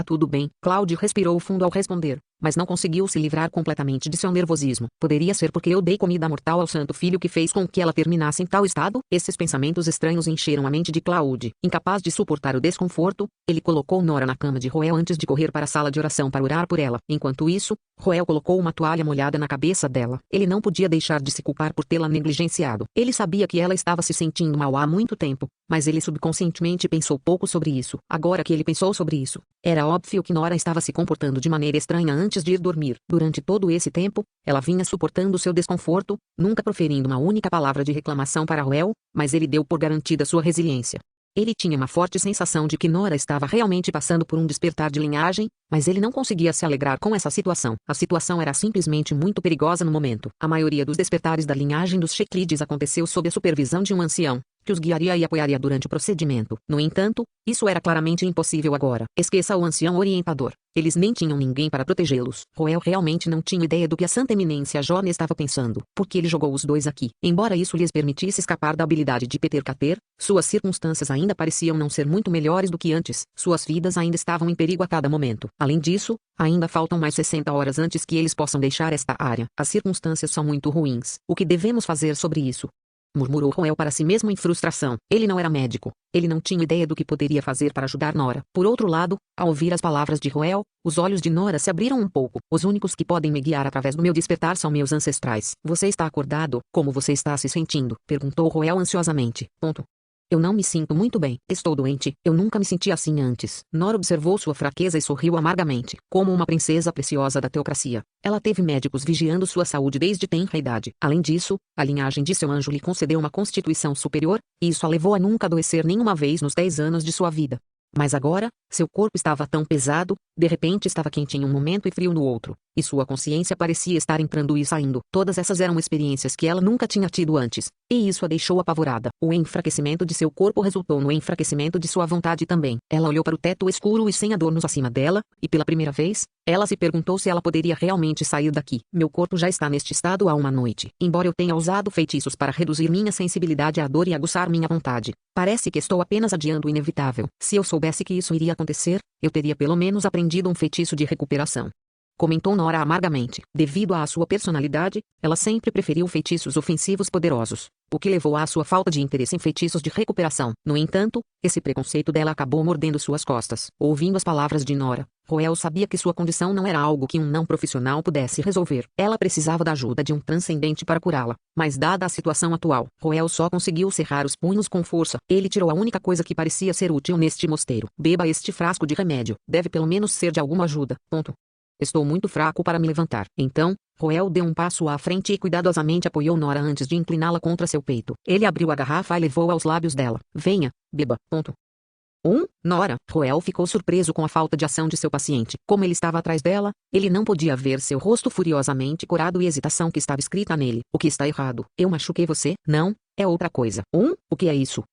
Tudo bem. Claude respirou fundo ao responder. mas não conseguiu se livrar completamente de seu nervosismo. Poderia ser porque eu dei comida mortal ao santo filho que fez com que ela terminasse em tal estado? Esses pensamentos estranhos encheram a mente de Claude. Incapaz de suportar o desconforto, ele colocou Nora na cama de Roel antes de correr para a sala de oração para orar por ela. Enquanto isso, Roel colocou uma toalha molhada na cabeça dela. Ele não podia deixar de se culpar por tê-la negligenciado. Ele sabia que ela estava se sentindo mal há muito tempo, mas ele subconscientemente pensou pouco sobre isso. Agora que ele pensou sobre isso, era óbvio que Nora estava se comportando de maneira estranha antes de ir dormir. Durante todo esse tempo, ela vinha suportando seu desconforto, nunca proferindo uma única palavra de reclamação para Roel, mas ele deu por garantida sua resiliência. Ele tinha uma forte sensação de que Nora estava realmente passando por um despertar de linhagem, mas ele não conseguia se alegrar com essa situação. A situação era simplesmente muito perigosa no momento. A maioria dos despertares da linhagem dos Checlides aconteceu sob a supervisão de um ancião, que os guiaria e apoiaria durante o procedimento. No entanto, isso era claramente impossível agora. Esqueça o ancião orientador. Eles nem tinham ninguém para protegê-los. Roel realmente não tinha ideia do que a Santa Eminência Jorne estava pensando, porque ele jogou os dois aqui. Embora isso lhes permitisse escapar da habilidade de Peter Cater, suas circunstâncias ainda pareciam não ser muito melhores do que antes. Suas vidas ainda estavam em perigo a cada momento. Além disso, ainda faltam mais 60 horas antes que eles possam deixar esta área. As circunstâncias são muito ruins. O que devemos fazer sobre isso? Murmurou Roel para si mesmo em frustração. Ele não era médico. Ele não tinha ideia do que poderia fazer para ajudar Nora. Por outro lado, ao ouvir as palavras de Roel, os olhos de Nora se abriram um pouco. Os únicos que podem me guiar através do meu despertar são meus ancestrais. Você está acordado? Como você está se sentindo? Perguntou Roel ansiosamente. Eu não me sinto muito bem. Estou doente. Eu nunca me senti assim antes. Nora observou sua fraqueza e sorriu amargamente. Como uma princesa preciosa da teocracia, ela teve médicos vigiando sua saúde desde tenra idade. Além disso, a linhagem de seu anjo lhe concedeu uma constituição superior, e isso a levou a nunca adoecer nenhuma vez nos 10 anos de sua vida. Mas agora, seu corpo estava tão pesado, de repente estava quente em um momento e frio no outro, e sua consciência parecia estar entrando e saindo. Todas essas eram experiências que ela nunca tinha tido antes, e isso a deixou apavorada. O enfraquecimento de seu corpo resultou no enfraquecimento de sua vontade também. Ela olhou para o teto escuro e sem adornos acima dela, e pela primeira vez, ela se perguntou se ela poderia realmente sair daqui. Meu corpo já está neste estado há uma noite. Embora eu tenha usado feitiços para reduzir minha sensibilidade à dor e aguçar minha vontade, parece que estou apenas adiando o inevitável. Se eu soubesse que isso iria acontecer, eu teria pelo menos aprendido um feitiço de recuperação. Comentou Nora amargamente. Devido à sua personalidade, ela sempre preferiu feitiços ofensivos poderosos, o que levou à sua falta de interesse em feitiços de recuperação. No entanto, esse preconceito dela acabou mordendo suas costas. Ouvindo as palavras de Nora, Roel sabia que sua condição não era algo que um não profissional pudesse resolver. Ela precisava da ajuda de um transcendente para curá-la, mas dada a situação atual, Roel só conseguiu cerrar os punhos com força. Ele tirou a única coisa que parecia ser útil neste mosteiro. Beba este frasco de remédio. Deve pelo menos ser de alguma ajuda. Estou muito fraco para me levantar. Então, Roel deu um passo à frente e cuidadosamente apoiou Nora antes de incliná-la contra seu peito. Ele abriu a garrafa e levou aos lábios dela. Venha, beba. Nora. Roel ficou surpreso com a falta de ação de seu paciente. Como ele estava atrás dela, ele não podia ver seu rosto furiosamente corado e hesitação que estava escrita nele. O que está errado? Eu machuquei você? Não, é outra coisa. O que é isso?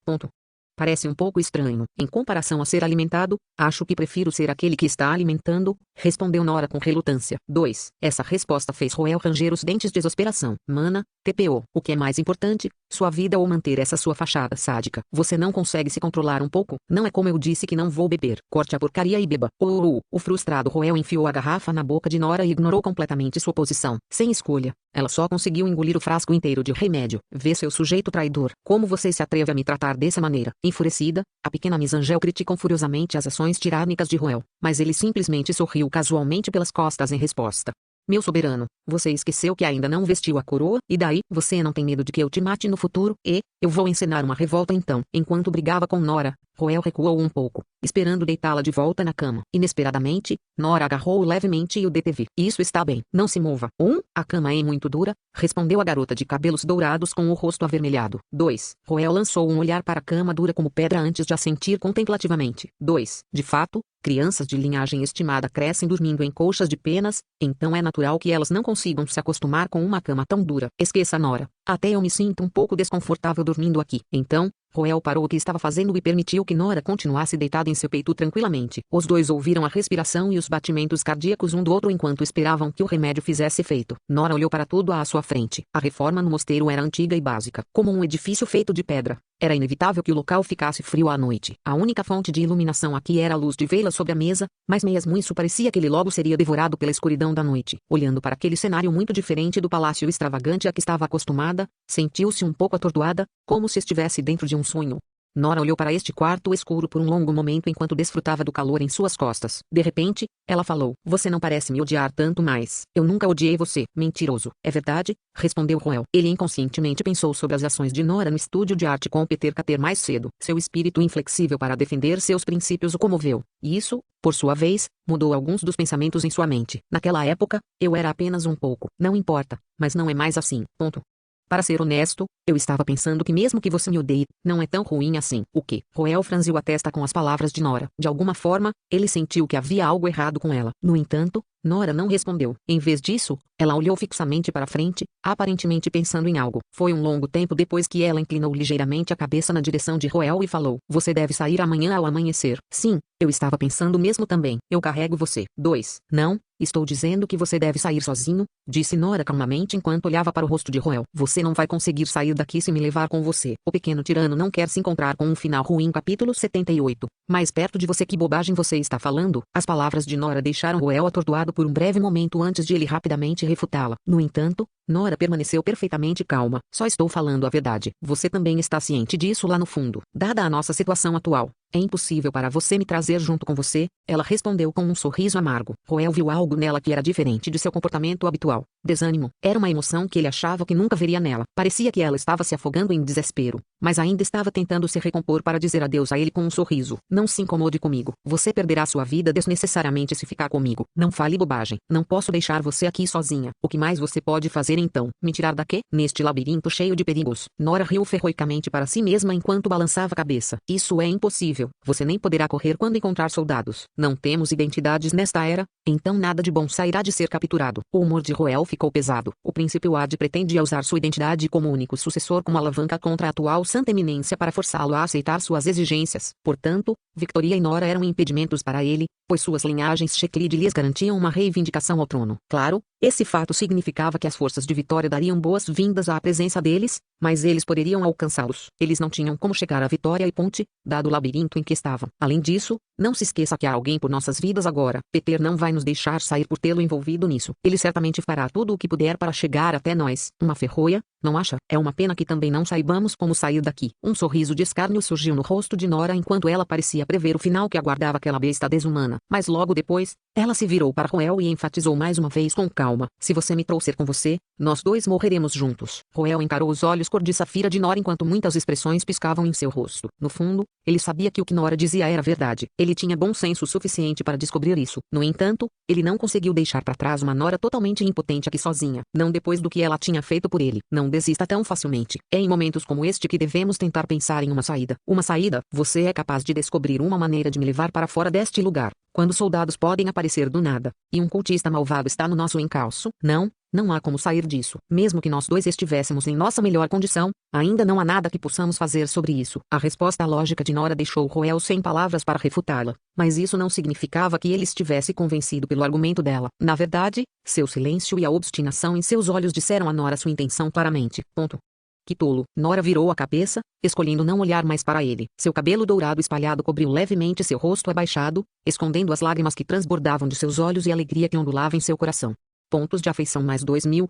Parece um pouco estranho. Em comparação a ser alimentado, acho que prefiro ser aquele que está alimentando, respondeu Nora com relutância. 2. Essa resposta fez Roel ranger os dentes de exasperação. Mana, TPO. O que é mais importante, sua vida ou manter essa sua fachada sádica? Você não consegue se controlar um pouco? Não é como eu disse que não vou beber. Corte a porcaria e beba. O frustrado Roel enfiou a garrafa na boca de Nora e ignorou completamente sua posição. Sem escolha, ela só conseguiu engolir o frasco inteiro de remédio. Vê seu sujeito traidor. Como você se atreve a me tratar dessa maneira? Enfurecida, a pequena Miss Angel criticou furiosamente as ações tirânicas de Roel, mas ele simplesmente sorriu casualmente pelas costas em resposta. Meu soberano, você esqueceu que ainda não vestiu a coroa? E daí, você não tem medo de que eu te mate no futuro? Eu vou encenar uma revolta então. Enquanto brigava com Nora, Roel recuou um pouco, esperando deitá-la de volta na cama. Inesperadamente, Nora agarrou-o levemente e o deteve. Isso está bem. Não se mova. A cama é muito dura, respondeu a garota de cabelos dourados com o rosto avermelhado. 2. Roel lançou um olhar para a cama dura como pedra antes de assentir contemplativamente. 2. De fato, crianças de linhagem estimada crescem dormindo em colchas de penas, então é natural que elas não consigam se acostumar com uma cama tão dura. Esqueça Nora. Até eu me sinto um pouco desconfortável dormindo aqui. Então, Roel parou o que estava fazendo e permitiu que Nora continuasse deitada em seu peito tranquilamente. Os dois ouviram a respiração e os batimentos cardíacos um do outro enquanto esperavam que o remédio fizesse efeito. Nora olhou para tudo à sua frente. A reforma no mosteiro era antiga e básica, como um edifício feito de pedra. Era inevitável que o local ficasse frio à noite. A única fonte de iluminação aqui era a luz de velas sobre a mesa, mas mesmo isso parecia que ele logo seria devorado pela escuridão da noite. Olhando para aquele cenário muito diferente do palácio extravagante a que estava acostumada, sentiu-se um pouco atordoada, como se estivesse dentro de um sonho. Nora olhou para este quarto escuro por um longo momento enquanto desfrutava do calor em suas costas. De repente, ela falou: "Você não parece me odiar tanto mais. Eu nunca odiei você, mentiroso." "É verdade?" respondeu Roel. Ele inconscientemente pensou sobre as ações de Nora no estúdio de arte com Peter Cater mais cedo. Seu espírito inflexível para defender seus princípios o comoveu. E isso, por sua vez, mudou alguns dos pensamentos em sua mente. "Naquela época, eu era apenas um pouco. Não importa, mas não é mais assim. Ponto. Para ser honesto, eu estava pensando que mesmo que você me odeie, não é tão ruim assim." "O quê?" Roel franziu a testa com as palavras de Nora. De alguma forma, ele sentiu que havia algo errado com ela. No entanto, Nora não respondeu. Em vez disso, ela olhou fixamente para frente, aparentemente pensando em algo. Foi um longo tempo depois que ela inclinou ligeiramente a cabeça na direção de Roel e falou: "Você deve sair amanhã ao amanhecer." "Sim, eu estava pensando mesmo também. Eu carrego você." 2. "Não, estou dizendo que você deve sair sozinho", disse Nora calmamente enquanto olhava para o rosto de Roel. "Você não vai conseguir sair daqui se me levar com você. O pequeno tirano não quer se encontrar com um final ruim." Capítulo 78. "Mais perto de você, que bobagem você está falando?" As palavras de Nora deixaram Roel atordoado por um breve momento antes de ele rapidamente refutá-la. No entanto, Nora permaneceu perfeitamente calma. "Só estou falando a verdade. Você também está ciente disso lá no fundo. Dada a nossa situação atual, é impossível para você me trazer junto com você." Ela respondeu com um sorriso amargo. Roel viu algo nela que era diferente de seu comportamento habitual. Desânimo. Era uma emoção que ele achava que nunca veria nela. Parecia que ela estava se afogando em desespero, mas ainda estava tentando se recompor para dizer adeus a ele com um sorriso. "Não se incomode comigo. Você perderá sua vida desnecessariamente se ficar comigo. Não fale bobagem. Não posso deixar você aqui sozinha. O que mais você pode fazer então? Me tirar daqui? Neste labirinto cheio de perigos?" Nora riu ferroicamente para si mesma enquanto balançava a cabeça. "Isso é impossível. Você nem poderá correr quando encontrar soldados. Não temos identidades nesta era, então nada de bom sairá de ser capturado." O humor de Roel ficou pesado. O príncipe Wade pretendia usar sua identidade como único sucessor como alavanca contra a atual Santa Eminência para forçá-lo a aceitar suas exigências. Portanto, Victoria e Nora eram impedimentos para ele, pois suas linhagens Checlide lhes garantiam uma reivindicação ao trono. Claro, esse fato significava que as forças de Vitória dariam boas-vindas à presença deles, mas eles poderiam alcançá-los. Eles não tinham como chegar a Vitória e Ponte, dado o labirinto em que estavam. Além disso, não se esqueça que há alguém por nossas vidas agora. Peter não vai nos deixar sair por tê-lo envolvido nisso. Ele certamente fará tudo o que puder para chegar até nós. Uma ferroia, não acha? É uma pena que também não saibamos como sair daqui." Um sorriso de escárnio surgiu no rosto de Nora enquanto ela parecia prever o final que aguardava aquela besta desumana. Mas logo depois, ela se virou para Roel e enfatizou mais uma vez com calma: "Se você me trouxer com você, nós dois morreremos juntos." Roel encarou os olhos cor de safira de Nora enquanto muitas expressões piscavam em seu rosto. No fundo, ele sabia que o que Nora dizia era verdade. Ele tinha bom senso suficiente para descobrir isso. No entanto, ele não conseguiu deixar para trás uma Nora totalmente impotente aqui sozinha. Não depois do que ela tinha feito por ele. Não desista tão facilmente. É em momentos como este que devemos tentar pensar em uma saída. Uma saída? Você é capaz de descobrir uma maneira de me levar para fora deste lugar, quando soldados podem aparecer do nada, e um cultista malvado está no nosso encalço? Não. Não há como sair disso. Mesmo que nós dois estivéssemos em nossa melhor condição, ainda não há nada que possamos fazer sobre isso." A resposta lógica de Nora deixou Roel sem palavras para refutá-la, mas isso não significava que ele estivesse convencido pelo argumento dela. Na verdade, seu silêncio e a obstinação em seus olhos disseram a Nora sua intenção claramente. Ponto. Que tolo. Nora virou a cabeça, escolhendo não olhar mais para ele. Seu cabelo dourado espalhado cobriu levemente seu rosto abaixado, escondendo as lágrimas que transbordavam de seus olhos e a alegria que ondulava em seu coração. Pontos de afeição mais 2000.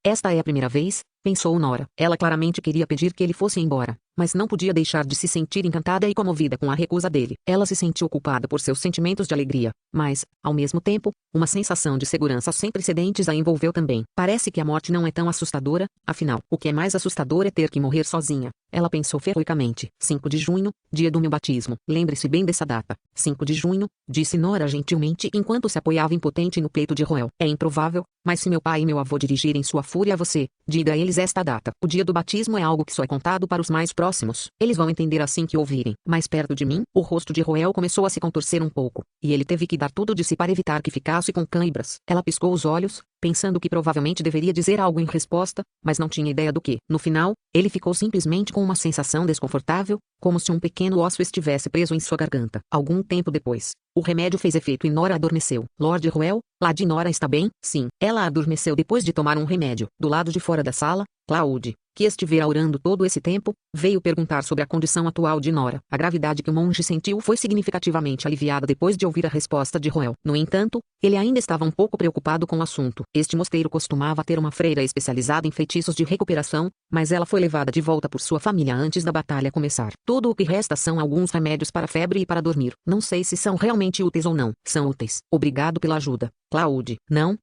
Esta é a primeira vez, pensou Nora. Ela claramente queria pedir que ele fosse embora, mas não podia deixar de se sentir encantada e comovida com a recusa dele. Ela se sentiu culpada por seus sentimentos de alegria, mas, ao mesmo tempo, uma sensação de segurança sem precedentes a envolveu também. Parece que a morte não é tão assustadora, afinal, o que é mais assustador é ter que morrer sozinha. Ela pensou ferroicamente. 5 de junho, dia do meu batismo. Lembre-se bem dessa data. 5 de junho, disse Nora gentilmente enquanto se apoiava impotente no peito de Roel. É improvável, mas se meu pai e meu avô dirigirem sua fúria a você, diga a eles esta data. O dia do batismo é algo que só é contado para os mais próximos. Eles vão entender assim que ouvirem. Mais perto de mim, o rosto de Roel começou a se contorcer um pouco, e ele teve que dar tudo de si para evitar que ficasse com câimbras. Ela piscou os olhos, pensando que provavelmente deveria dizer algo em resposta, mas não tinha ideia do que. No final, ele ficou simplesmente com uma sensação desconfortável, como se um pequeno osso estivesse preso em sua garganta. Algum tempo depois, o remédio fez efeito e Nora adormeceu. Lord Ruel, Lady Nora está bem? Sim. Ela adormeceu depois de tomar um remédio. Do lado de fora da sala, Claude, que estivera orando todo esse tempo, veio perguntar sobre a condição atual de Nora. A gravidade que o monge sentiu foi significativamente aliviada depois de ouvir a resposta de Ruel. No entanto, ele ainda estava um pouco preocupado com o assunto. Este mosteiro costumava ter uma freira especializada em feitiços de recuperação, mas ela foi levada de volta por sua família antes da batalha começar. Tudo o que resta são alguns remédios para febre e para dormir. Não sei se são realmente úteis ou não. São úteis. Obrigado pela ajuda, Claude. Não,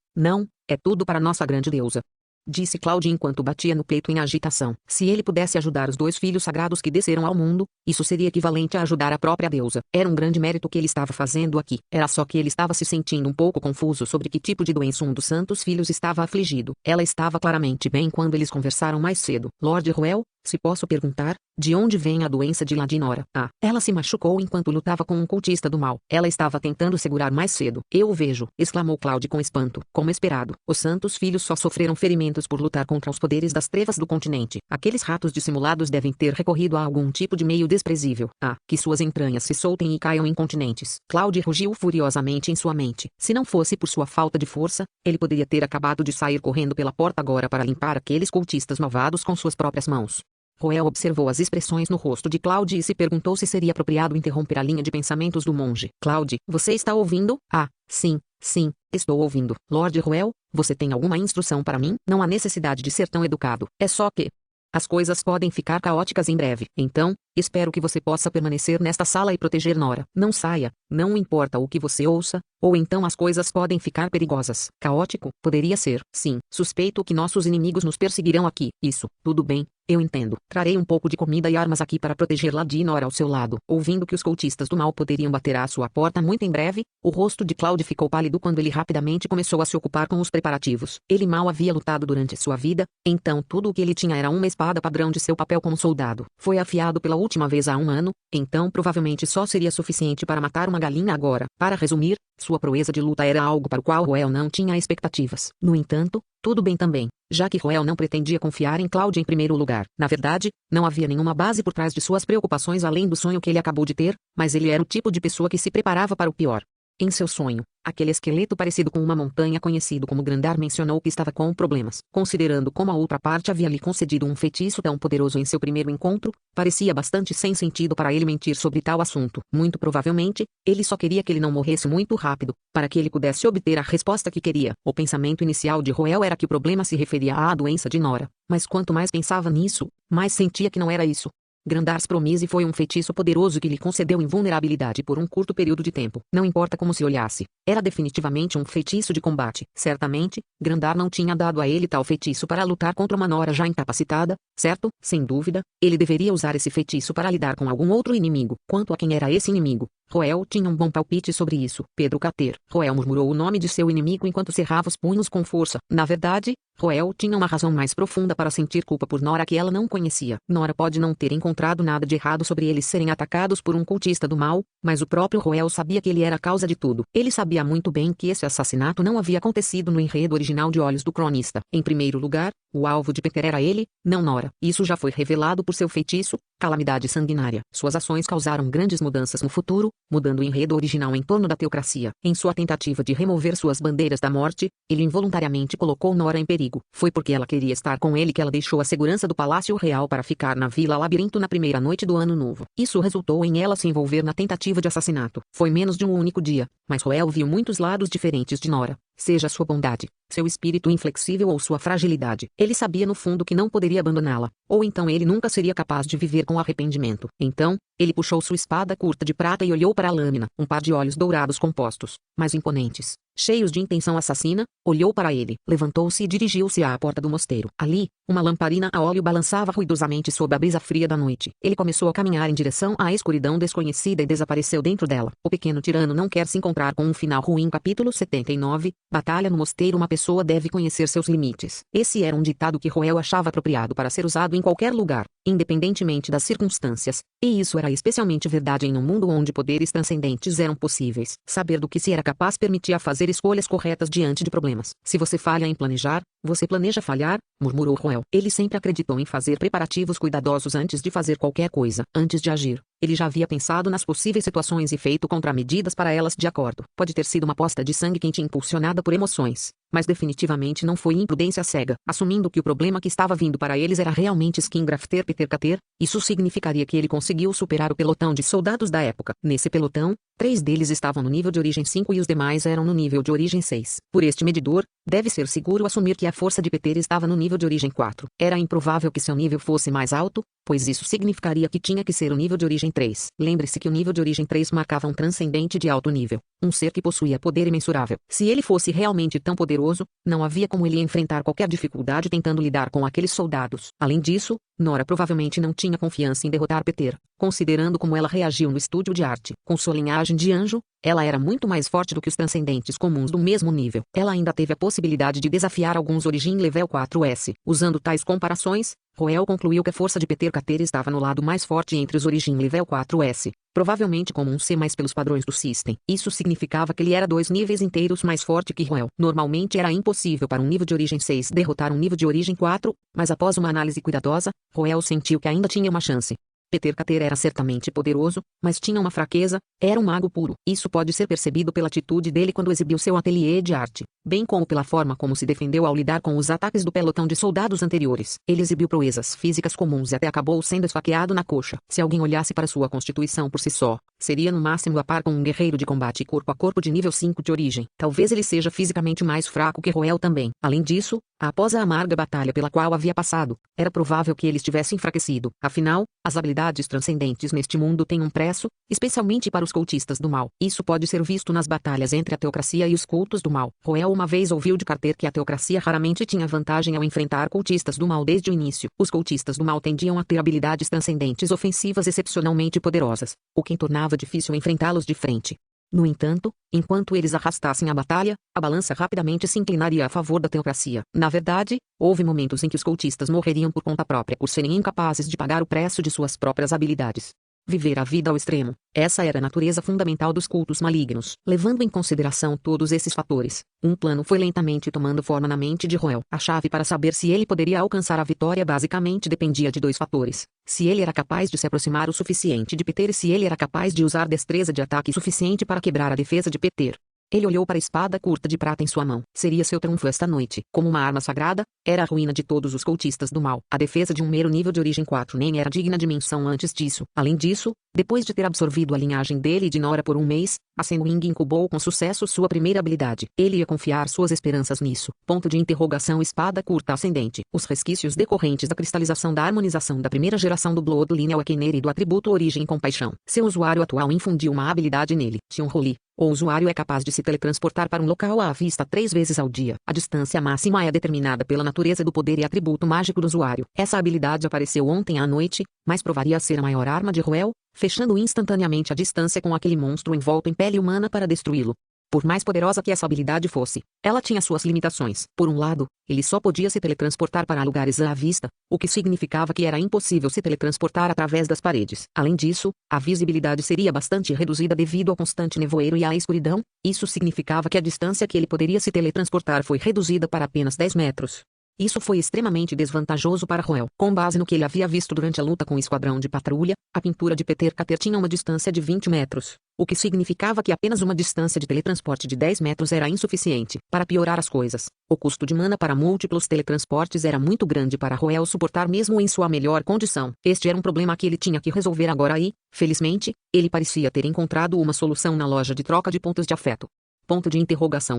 é tudo para nossa grande deusa, disse Claude enquanto batia no peito em agitação. Se ele pudesse ajudar os 2 filhos sagrados que desceram ao mundo, isso seria equivalente a ajudar a própria deusa. Era um grande mérito que ele estava fazendo aqui. Era só que ele estava se sentindo um pouco confuso sobre que tipo de doença um dos santos filhos estava afligido. Ela estava claramente bem quando eles conversaram mais cedo. Lord Ruel, se posso perguntar, de onde vem a doença de Lady Nora? Ela se machucou enquanto lutava com um cultista do mal. Ela estava tentando segurar mais cedo. Eu o vejo, exclamou Claude com espanto. Como esperado, os santos filhos só sofreram ferimentos por lutar contra os poderes das trevas do continente. Aqueles ratos dissimulados devem ter recorrido a algum tipo de meio desprezível. Que suas entranhas se soltem e caiam incontinentes. Claude rugiu furiosamente em sua mente. Se não fosse por sua falta de força, ele poderia ter acabado de sair correndo pela porta agora para limpar aqueles cultistas malvados com suas próprias mãos. Ruel observou as expressões no rosto de Claude e se perguntou se seria apropriado interromper a linha de pensamentos do monge. Claude, você está ouvindo? Sim, estou ouvindo. Lord Ruel, você tem alguma instrução para mim? Não há necessidade de ser tão educado. É só que as coisas podem ficar caóticas em breve. Então, espero que você possa permanecer nesta sala e proteger Nora. Não saia, não importa o que você ouça, ou então as coisas podem ficar perigosas. Caótico? Poderia ser. Sim, suspeito que nossos inimigos nos perseguirão aqui. Isso, tudo bem. Eu entendo. Trarei um pouco de comida e armas aqui para proteger Lady Nora ao seu lado. Ouvindo que os cultistas do mal poderiam bater à sua porta muito em breve, o rosto de Claude ficou pálido quando ele rapidamente começou a se ocupar com os preparativos. Ele mal havia lutado durante sua vida, então tudo o que ele tinha era uma espada padrão de seu papel como soldado. Foi afiado pela última vez há um ano, então provavelmente só seria suficiente para matar uma galinha agora. Para resumir, sua proeza de luta era algo para o qual Ruel não tinha expectativas. No entanto, tudo bem também, já que Ruel não pretendia confiar em Claude em primeiro lugar. Na verdade, não havia nenhuma base por trás de suas preocupações além do sonho que ele acabou de ter, mas ele era o tipo de pessoa que se preparava para o pior. Em seu sonho, aquele esqueleto parecido com uma montanha conhecido como Grandar mencionou que estava com problemas. Considerando como a outra parte havia lhe concedido um feitiço tão poderoso em seu primeiro encontro, parecia bastante sem sentido para ele mentir sobre tal assunto. Muito provavelmente, ele só queria que ele não morresse muito rápido, para que ele pudesse obter a resposta que queria. O pensamento inicial de Ruel era que o problema se referia à doença de Nora, mas quanto mais pensava nisso, mais sentia que não era isso. Grandar's Promise foi um feitiço poderoso que lhe concedeu invulnerabilidade por um curto período de tempo. Não importa como se olhasse, era definitivamente um feitiço de combate. Certamente, Grandar não tinha dado a ele tal feitiço para lutar contra uma Nora já incapacitada, certo? Sem dúvida, ele deveria usar esse feitiço para lidar com algum outro inimigo. Quanto a quem era esse inimigo, Ruel tinha um bom palpite sobre isso. Pedro Cater. Ruel murmurou o nome de seu inimigo enquanto cerrava os punhos com força. Na verdade, Ruel tinha uma razão mais profunda para sentir culpa por Nora que ela não conhecia. Nora pode não ter encontrado nada de errado sobre eles serem atacados por um cultista do mal, mas o próprio Ruel sabia que ele era a causa de tudo. Ele sabia muito bem que esse assassinato não havia acontecido no enredo original de Olhos do Cronista. Em primeiro lugar, o alvo de Peter era ele, não Nora. Isso já foi revelado por seu feitiço, Calamidade Sanguinária. Suas ações causaram grandes mudanças no futuro, mudando o enredo original em torno da teocracia. Em sua tentativa de remover suas bandeiras da morte, ele involuntariamente colocou Nora em perigo. Foi porque ela queria estar com ele que ela deixou a segurança do Palácio Real para ficar na Vila Labirinto na primeira noite do Ano Novo. Isso resultou em ela se envolver na tentativa de assassinato. Foi menos de um único dia, mas Ruel viu muitos lados diferentes de Nora. Seja sua bondade, seu espírito inflexível ou sua fragilidade. Ele sabia no fundo que não poderia abandoná-la, ou então ele nunca seria capaz de viver com arrependimento. Então, ele puxou sua espada curta de prata e olhou para a lâmina. Um par de olhos dourados compostos, mas imponentes, cheios de intenção assassina, olhou para ele, levantou-se e dirigiu-se à porta do mosteiro. Ali, uma lamparina a óleo balançava ruidosamente sob a brisa fria da noite. Ele começou a caminhar em direção à escuridão desconhecida e desapareceu dentro dela. O pequeno tirano não quer se encontrar com um final ruim. Capítulo 79. Batalha no mosteiro. Uma pessoa deve conhecer seus limites. Esse era um ditado que Ruel achava apropriado para ser usado em qualquer lugar, independentemente das circunstâncias, e isso era especialmente verdade em um mundo onde poderes transcendentes eram possíveis. Saber do que se era capaz permitia fazer fazer escolhas corretas diante de problemas. Se você falha em planejar, você planeja falhar, murmurou Roel. Ele sempre acreditou em fazer preparativos cuidadosos antes de fazer qualquer coisa. Antes de agir, ele já havia pensado nas possíveis situações e feito contramedidas para elas de acordo. Pode ter sido uma posta de sangue quente impulsionada por emoções, mas definitivamente não foi imprudência cega. Assumindo que o problema que estava vindo para eles era realmente Skin Grafter Peter Carter, isso significaria que ele conseguiu superar o pelotão de soldados da época. Nesse pelotão, 3 deles estavam no nível de origem 5 e os demais eram no nível de origem 6. Por este medidor, deve ser seguro assumir que a força de Peter estava no nível de origem 4. Era improvável que seu nível fosse mais alto, pois isso significaria que tinha que ser o nível de origem 3. Lembre-se que o nível de origem 3 marcava um transcendente de alto nível, um ser que possuía poder imensurável. Se ele fosse realmente tão poderoso, não havia como ele enfrentar qualquer dificuldade tentando lidar com aqueles soldados. Além disso, Nora provavelmente não tinha confiança em derrotar Peter, considerando como ela reagiu no estúdio de arte. Com sua linhagem de anjo, ela era muito mais forte do que os transcendentes comuns do mesmo nível. Ela ainda teve a possibilidade de desafiar alguns Origin Level 4S. Usando tais comparações, Roel concluiu que a força de Peter Carter estava no lado mais forte entre os Origin Level 4S, provavelmente como um C+, pelos padrões do System. Isso significava que ele era 2 níveis inteiros mais forte que Roel. Normalmente era impossível para um nível de origem 6 derrotar um nível de origem 4, mas após uma análise cuidadosa, Roel sentiu que ainda tinha uma chance. Peter Carter era certamente poderoso, mas tinha uma fraqueza, era um mago puro. Isso pode ser percebido pela atitude dele quando exibiu seu ateliê de arte, bem como pela forma como se defendeu ao lidar com os ataques do pelotão de soldados anteriores. Ele exibiu proezas físicas comuns e até acabou sendo esfaqueado na coxa. Se alguém olhasse para sua constituição por si só, seria no máximo a par com um guerreiro de combate corpo a corpo de nível 5 de origem. Talvez ele seja fisicamente mais fraco que Roel também. Além disso, após a amarga batalha pela qual havia passado, era provável que ele estivesse enfraquecido. Afinal, as habilidades transcendentes neste mundo têm um preço, especialmente para os cultistas do mal. Isso pode ser visto nas batalhas entre a teocracia e os cultos do mal. Roel uma vez ouviu de Carter que a teocracia raramente tinha vantagem ao enfrentar cultistas do mal desde o início. Os cultistas do mal tendiam a ter habilidades transcendentes ofensivas excepcionalmente poderosas, o que tornava difícil enfrentá-los de frente. No entanto, enquanto eles arrastassem a batalha, a balança rapidamente se inclinaria a favor da teocracia. Na verdade, houve momentos em que os cultistas morreriam por conta própria por serem incapazes de pagar o preço de suas próprias habilidades. Viver a vida ao extremo. Essa era a natureza fundamental dos cultos malignos. Levando em consideração todos esses fatores, um plano foi lentamente tomando forma na mente de Roel. A chave para saber se ele poderia alcançar a vitória basicamente dependia de 2 fatores. Se ele era capaz de se aproximar o suficiente de Peter e se ele era capaz de usar destreza de ataque suficiente para quebrar a defesa de Peter. Ele olhou para a espada curta de prata em sua mão. Seria seu triunfo esta noite. Como uma arma sagrada, era a ruína de todos os cultistas do mal. A defesa de um mero nível de origem 4 nem era digna de menção antes disso. Além disso, depois de ter absorvido a linhagem dele e de Nora por um mês, a Senwing incubou com sucesso sua primeira habilidade. Ele ia confiar suas esperanças nisso. Espada curta ascendente. Os resquícios decorrentes da cristalização da harmonização da primeira geração do Bloodline Awakener e do atributo origem compaixão. Seu usuário atual infundiu uma habilidade nele. Tion-Roli. O usuário é capaz de se teletransportar para um local à vista 3 vezes ao dia. A distância máxima é determinada pela natureza do poder e atributo mágico do usuário. Essa habilidade apareceu ontem à noite, mas provaria ser a maior arma de Roel, fechando instantaneamente a distância com aquele monstro envolto em pele humana para destruí-lo. Por mais poderosa que essa habilidade fosse, ela tinha suas limitações. Por um lado, ele só podia se teletransportar para lugares à vista, o que significava que era impossível se teletransportar através das paredes. Além disso, a visibilidade seria bastante reduzida devido ao constante nevoeiro e à escuridão. Isso significava que a distância que ele poderia se teletransportar foi reduzida para apenas 10 metros. Isso foi extremamente desvantajoso para Roel. Com base no que ele havia visto durante a luta com o esquadrão de patrulha, a pintura de Peter Carter tinha uma distância de 20 metros, o que significava que apenas uma distância de teletransporte de 10 metros era insuficiente. Para piorar as coisas, o custo de mana para múltiplos teletransportes era muito grande para Roel suportar mesmo em sua melhor condição. Este era um problema que ele tinha que resolver agora e, felizmente, ele parecia ter encontrado uma solução na loja de troca de pontos de afeto.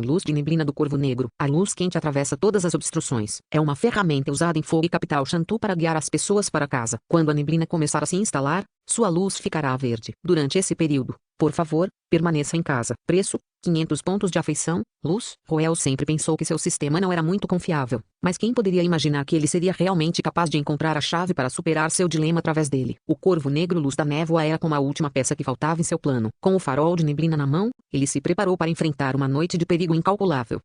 Luz de neblina do Corvo Negro. A luz quente atravessa todas as obstruções. É uma ferramenta usada em Fogo e Capital Shantu para guiar as pessoas para casa. Quando a neblina começar a se instalar, sua luz ficará verde. Durante esse período, por favor, permaneça em casa. Preço: 500 pontos de afeição. Luz. Roel sempre pensou que seu sistema não era muito confiável, mas quem poderia imaginar que ele seria realmente capaz de encontrar a chave para superar seu dilema através dele? O Corvo Negro Luz da Névoa era como a última peça que faltava em seu plano. Com o farol de neblina na mão, ele se preparou para enfrentar uma noite de perigo incalculável.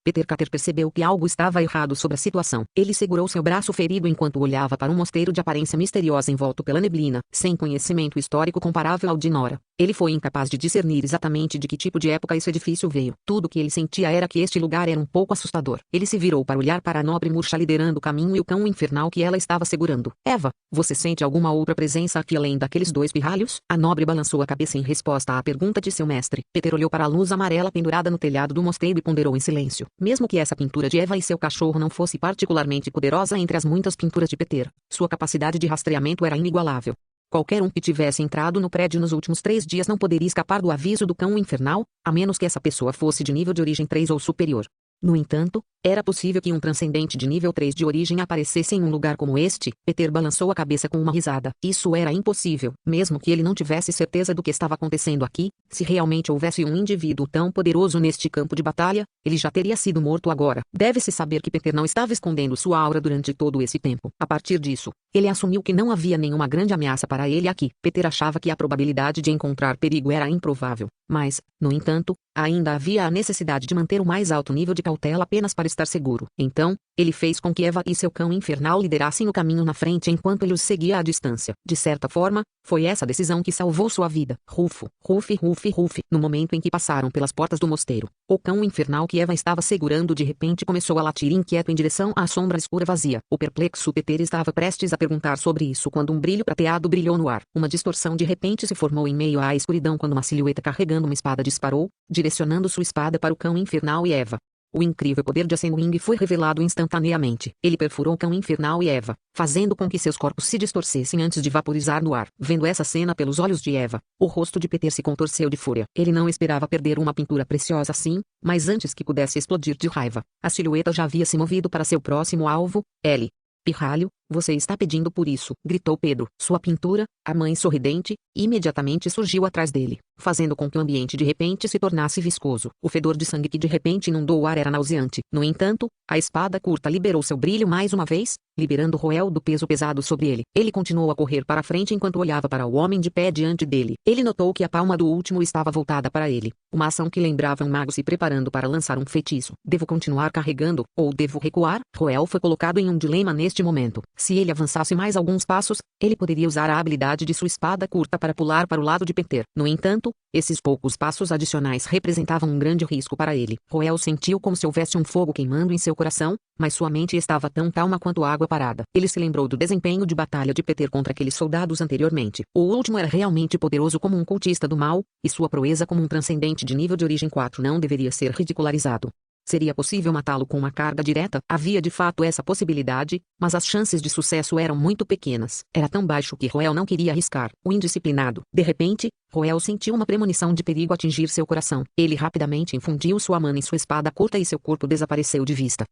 Peter Carter percebeu que algo estava errado sobre a situação. Ele segurou seu braço ferido enquanto olhava para um mosteiro de aparência misteriosa envolto pela neblina. Sem conhecimento histórico comparável ao de Nora, Ele foi incapaz de discernir exatamente de que tipo de época esse edifício veio. Tudo que ele sentia era que este lugar era um pouco assustador. Ele se virou para olhar para a nobre murcha liderando o caminho e o cão infernal que ela estava segurando. Eva, você sente alguma outra presença aqui além daqueles dois pirralhos? A nobre balançou a cabeça em resposta à pergunta de seu mestre. Peter olhou para a luz amarela pendurada no telhado do mosteiro e ponderou em silêncio. Mesmo que essa pintura de Eva e seu cachorro não fosse particularmente poderosa entre as muitas pinturas de Peter, sua capacidade de rastreamento era inigualável. Qualquer um que tivesse entrado no prédio nos últimos 3 dias não poderia escapar do aviso do cão infernal, a menos que essa pessoa fosse de nível de origem 3 ou superior. No entanto, era possível que um transcendente de nível 3 de origem aparecesse em um lugar como este. Peter balançou a cabeça com uma risada. Isso era impossível, mesmo que ele não tivesse certeza do que estava acontecendo aqui. Se realmente houvesse um indivíduo tão poderoso neste campo de batalha, ele já teria sido morto agora. Deve-se saber que Peter não estava escondendo sua aura durante todo esse tempo. A partir disso, ele assumiu que não havia nenhuma grande ameaça para ele aqui. Peter achava que a probabilidade de encontrar perigo era improvável, mas, no entanto, ainda havia a necessidade de manter o mais alto nível de cautela apenas para estar seguro. Então, ele fez com que Eva e seu cão infernal liderassem o caminho na frente enquanto ele os seguia à distância. De certa forma, foi essa decisão que salvou sua vida. Rufo, rufe, rufe, rufe. No momento em que passaram pelas portas do mosteiro, o cão infernal que Eva estava segurando de repente começou a latir inquieto em direção à sombra escura vazia. O perplexo Peter estava prestes a perguntar sobre isso quando um brilho prateado brilhou no ar. Uma distorção de repente se formou em meio à escuridão quando uma silhueta carregando uma espada disparou, direcionando sua espada para o cão infernal e Eva. O incrível poder de Ascenwing foi revelado instantaneamente. Ele perfurou o cão infernal e Eva, fazendo com que seus corpos se distorcessem antes de vaporizar no ar. Vendo essa cena pelos olhos de Eva, o rosto de Peter se contorceu de fúria. Ele não esperava perder uma pintura preciosa assim, mas antes que pudesse explodir de raiva, a silhueta já havia se movido para seu próximo alvo, Ellie. Pirralho, você está pedindo por isso, gritou Pedro. Sua pintura, a mãe sorridente, imediatamente surgiu atrás dele, fazendo com que o ambiente de repente se tornasse viscoso. O fedor de sangue que de repente inundou o ar era nauseante. No entanto, a espada curta liberou seu brilho mais uma vez, liberando Roel do peso pesado sobre ele. Ele continuou a correr para frente enquanto olhava para o homem de pé diante dele. Ele notou que a palma do último estava voltada para ele, uma ação que lembrava um mago se preparando para lançar um feitiço. Devo continuar carregando, ou devo recuar? Roel foi colocado em um dilema neste momento. Se ele avançasse mais alguns passos, ele poderia usar a habilidade de sua espada curta para pular para o lado de Peter. No entanto, esses poucos passos adicionais representavam um grande risco para ele. Roel sentiu como se houvesse um fogo queimando em seu coração, mas sua mente estava tão calma quanto água parada. Ele se lembrou do desempenho de batalha de Peter contra aqueles soldados anteriormente. O último era realmente poderoso como um cultista do mal, e sua proeza como um transcendente de nível de origem 4 não deveria ser ridicularizado. Seria possível matá-lo com uma carga direta? Havia de fato essa possibilidade, mas as chances de sucesso eram muito pequenas. Era tão baixo que Roel não queria arriscar. O indisciplinado. De repente, Roel sentiu uma premonição de perigo atingir seu coração. Ele rapidamente infundiu sua mana em sua espada curta e seu corpo desapareceu de vista.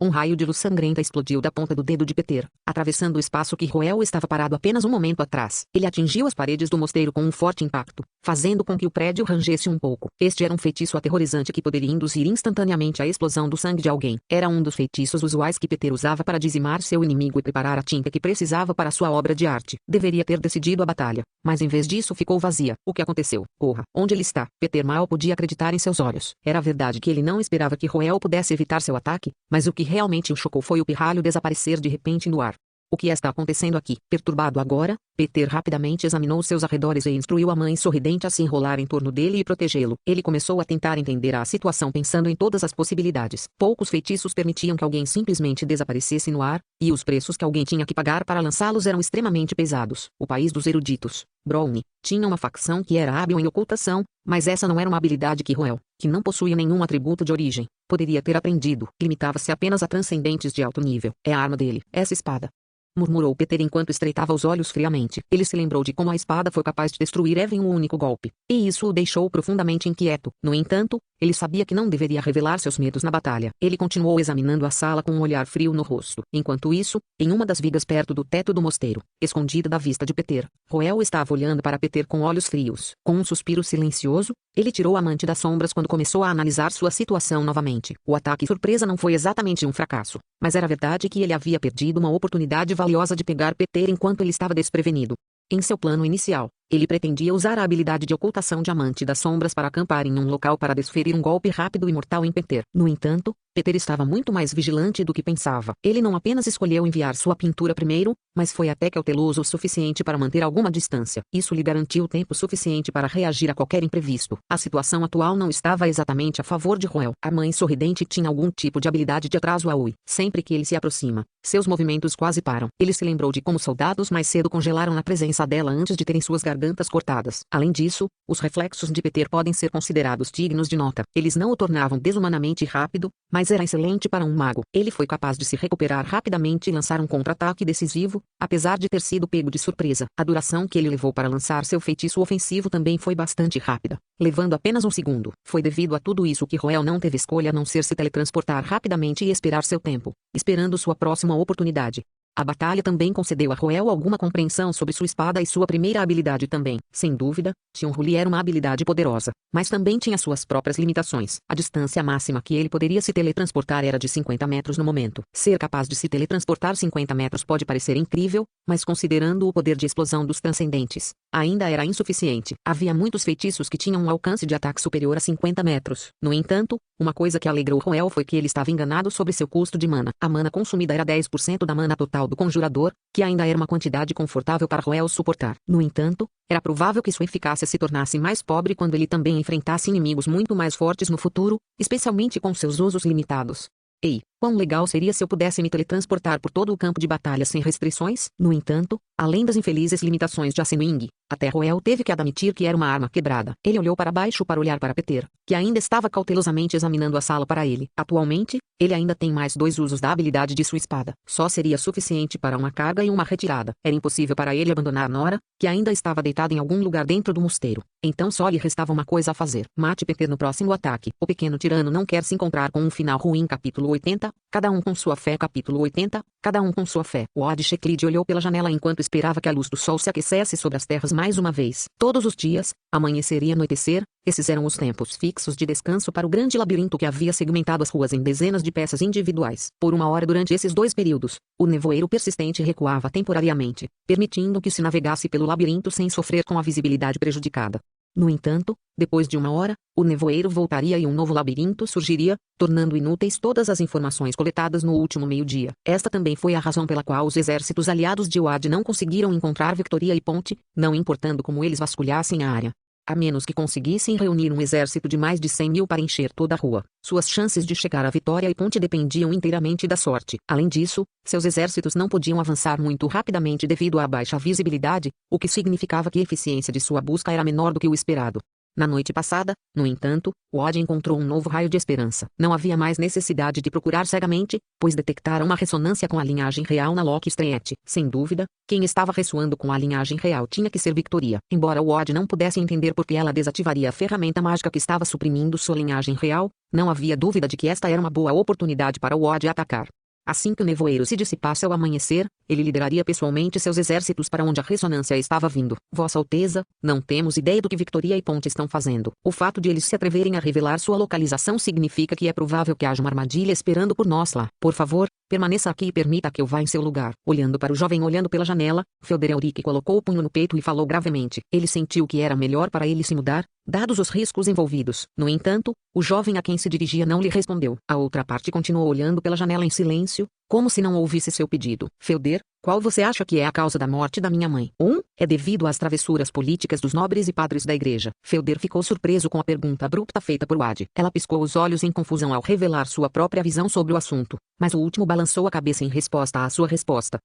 Um raio de luz sangrenta explodiu da ponta do dedo de Peter, atravessando o espaço que Roel estava parado apenas um momento atrás. Ele atingiu as paredes do mosteiro com um forte impacto, fazendo com que o prédio rangesse um pouco. Este era um feitiço aterrorizante que poderia induzir instantaneamente a explosão do sangue de alguém. Era um dos feitiços usuais que Peter usava para dizimar seu inimigo e preparar a tinta que precisava para sua obra de arte. Deveria ter decidido a batalha, mas em vez disso ficou vazia. O que aconteceu? Corra. Onde ele está? Peter mal podia acreditar em seus olhos. Era verdade que ele não esperava que Roel pudesse evitar seu ataque, mas o que realmente o chocou foi o pirralho desaparecer de repente no ar. O que está acontecendo aqui? Perturbado agora, Peter rapidamente examinou seus arredores e instruiu a mãe sorridente a se enrolar em torno dele e protegê-lo. Ele começou a tentar entender a situação pensando em todas as possibilidades. Poucos feitiços permitiam que alguém simplesmente desaparecesse no ar, e os preços que alguém tinha que pagar para lançá-los eram extremamente pesados. O país dos eruditos, Brownie, tinha uma facção que era hábil em ocultação, mas essa não era uma habilidade que Roel, que não possuía nenhum atributo de origem, poderia ter aprendido. Limitava-se apenas a transcendentes de alto nível. É a arma dele, essa espada, murmurou Peter enquanto estreitava os olhos friamente. Ele se lembrou de como a espada foi capaz de destruir Eva em um único golpe, e isso o deixou profundamente inquieto. No entanto, ele sabia que não deveria revelar seus medos na batalha. Ele continuou examinando a sala com um olhar frio no rosto. Enquanto isso, em uma das vigas perto do teto do mosteiro, escondida da vista de Peter, Roel estava olhando para Peter com olhos frios. Com um suspiro silencioso, ele tirou a mante das sombras quando começou a analisar sua situação novamente. O ataque surpresa não foi exatamente um fracasso, mas era verdade que ele havia perdido uma oportunidade valiosa de pegar Peter enquanto ele estava desprevenido. Em seu plano inicial, ele pretendia usar a habilidade de ocultação Diamante das Sombras para acampar em um local para desferir um golpe rápido e mortal em Peter. No entanto, Peter estava muito mais vigilante do que pensava. Ele não apenas escolheu enviar sua pintura primeiro, mas foi até cauteloso o suficiente para manter alguma distância. Isso lhe garantiu tempo suficiente para reagir a qualquer imprevisto. A situação atual não estava exatamente a favor de Roel. A mãe sorridente tinha algum tipo de habilidade de atraso a Ui. Sempre que ele se aproxima, seus movimentos quase param. Ele se lembrou de como soldados mais cedo congelaram na presença dela antes de terem suas gargantas cortadas. Além disso, os reflexos de Peter podem ser considerados dignos de nota. Eles não o tornavam desumanamente rápido, mas era excelente para um mago. Ele foi capaz de se recuperar rapidamente e lançar um contra-ataque decisivo, apesar de ter sido pego de surpresa. A duração que ele levou para lançar seu feitiço ofensivo também foi bastante rápida, levando apenas um segundo. Foi devido a tudo isso que Roel não teve escolha a não ser se teletransportar rapidamente e esperar seu tempo, esperando sua próxima oportunidade. A batalha também concedeu a Roel alguma compreensão sobre sua espada e sua primeira habilidade também. Sem dúvida, Xion-Ruli era uma habilidade poderosa, mas também tinha suas próprias limitações. A distância máxima que ele poderia se teletransportar era de 50 metros no momento. Ser capaz de se teletransportar 50 metros pode parecer incrível, mas considerando o poder de explosão dos transcendentes, ainda era insuficiente. Havia muitos feitiços que tinham um alcance de ataque superior a 50 metros. No entanto, uma coisa que alegrou Roel foi que ele estava enganado sobre seu custo de mana. A mana consumida era 10% da mana total do conjurador, que ainda era uma quantidade confortável para Roel suportar. No entanto, era provável que sua eficácia se tornasse mais pobre quando ele também enfrentasse inimigos muito mais fortes no futuro, especialmente com seus usos limitados. Ei, quão legal seria se eu pudesse me teletransportar por todo o campo de batalha sem restrições? No entanto, além das infelizes limitações de Asenwing, até Roel teve que admitir que era uma arma quebrada. Ele olhou para baixo para olhar para Peter, que ainda estava cautelosamente examinando a sala para ele. Atualmente, ele ainda tem mais 2 usos da habilidade de sua espada. Só seria suficiente para uma carga e uma retirada. Era impossível para ele abandonar Nora, que ainda estava deitada em algum lugar dentro do mosteiro. Então só lhe restava uma coisa a fazer. Mate Peter no próximo ataque. O pequeno tirano não quer se encontrar com um final ruim. Capítulo 80, cada um com sua fé. Capítulo 80, cada um com sua fé. Odd Sheklid olhou pela janela enquanto esperava que a luz do sol se aquecesse sobre as terras mais uma vez. Todos os dias, amanhecer e anoitecer, esses eram os tempos fixos de descanso para o grande labirinto que havia segmentado as ruas em dezenas de peças individuais. Por uma hora durante esses 2 períodos, o nevoeiro persistente recuava temporariamente, permitindo que se navegasse pelo labirinto sem sofrer com a visibilidade prejudicada. No entanto, depois de 1 hora, o nevoeiro voltaria e um novo labirinto surgiria, tornando inúteis todas as informações coletadas no último meio-dia. Esta também foi a razão pela qual os exércitos aliados de Oad não conseguiram encontrar Victoria e Ponte, não importando como eles vasculhassem a área. A menos que conseguissem reunir um exército de mais de 100 mil para encher toda a rua, suas chances de chegar à Vitória e Ponte dependiam inteiramente da sorte. Além disso, seus exércitos não podiam avançar muito rapidamente devido à baixa visibilidade, o que significava que a eficiência de sua busca era menor do que o esperado. Na noite passada, no entanto, Odd encontrou um novo raio de esperança. Não havia mais necessidade de procurar cegamente, pois detectaram uma ressonância com a linhagem real na Loki Street. Sem dúvida, quem estava ressoando com a linhagem real tinha que ser Victoria. Embora Odd não pudesse entender por que ela desativaria a ferramenta mágica que estava suprimindo sua linhagem real, não havia dúvida de que esta era uma boa oportunidade para Odd atacar. Assim que o nevoeiro se dissipasse ao amanhecer, ele lideraria pessoalmente seus exércitos para onde a ressonância estava vindo. Vossa Alteza, não temos ideia do que Victoria e Ponte estão fazendo. O fato de eles se atreverem a revelar sua localização significa que é provável que haja uma armadilha esperando por nós lá. Por favor, permaneça aqui e permita que eu vá em seu lugar. Olhando para o jovem olhando pela janela, Felder Elric colocou o punho no peito e falou gravemente. Ele sentiu que era melhor para ele se mudar, dados os riscos envolvidos. No entanto, o jovem a quem se dirigia não lhe respondeu. A outra parte continuou olhando pela janela em silêncio, como se não ouvisse seu pedido. Felder, qual você acha que é a causa da morte da minha mãe? É devido às travessuras políticas dos nobres e padres da igreja. Felder ficou surpreso com a pergunta abrupta feita por Oad. Ela piscou os olhos em confusão ao revelar sua própria visão sobre o assunto, mas o último balançou a cabeça em resposta à sua resposta.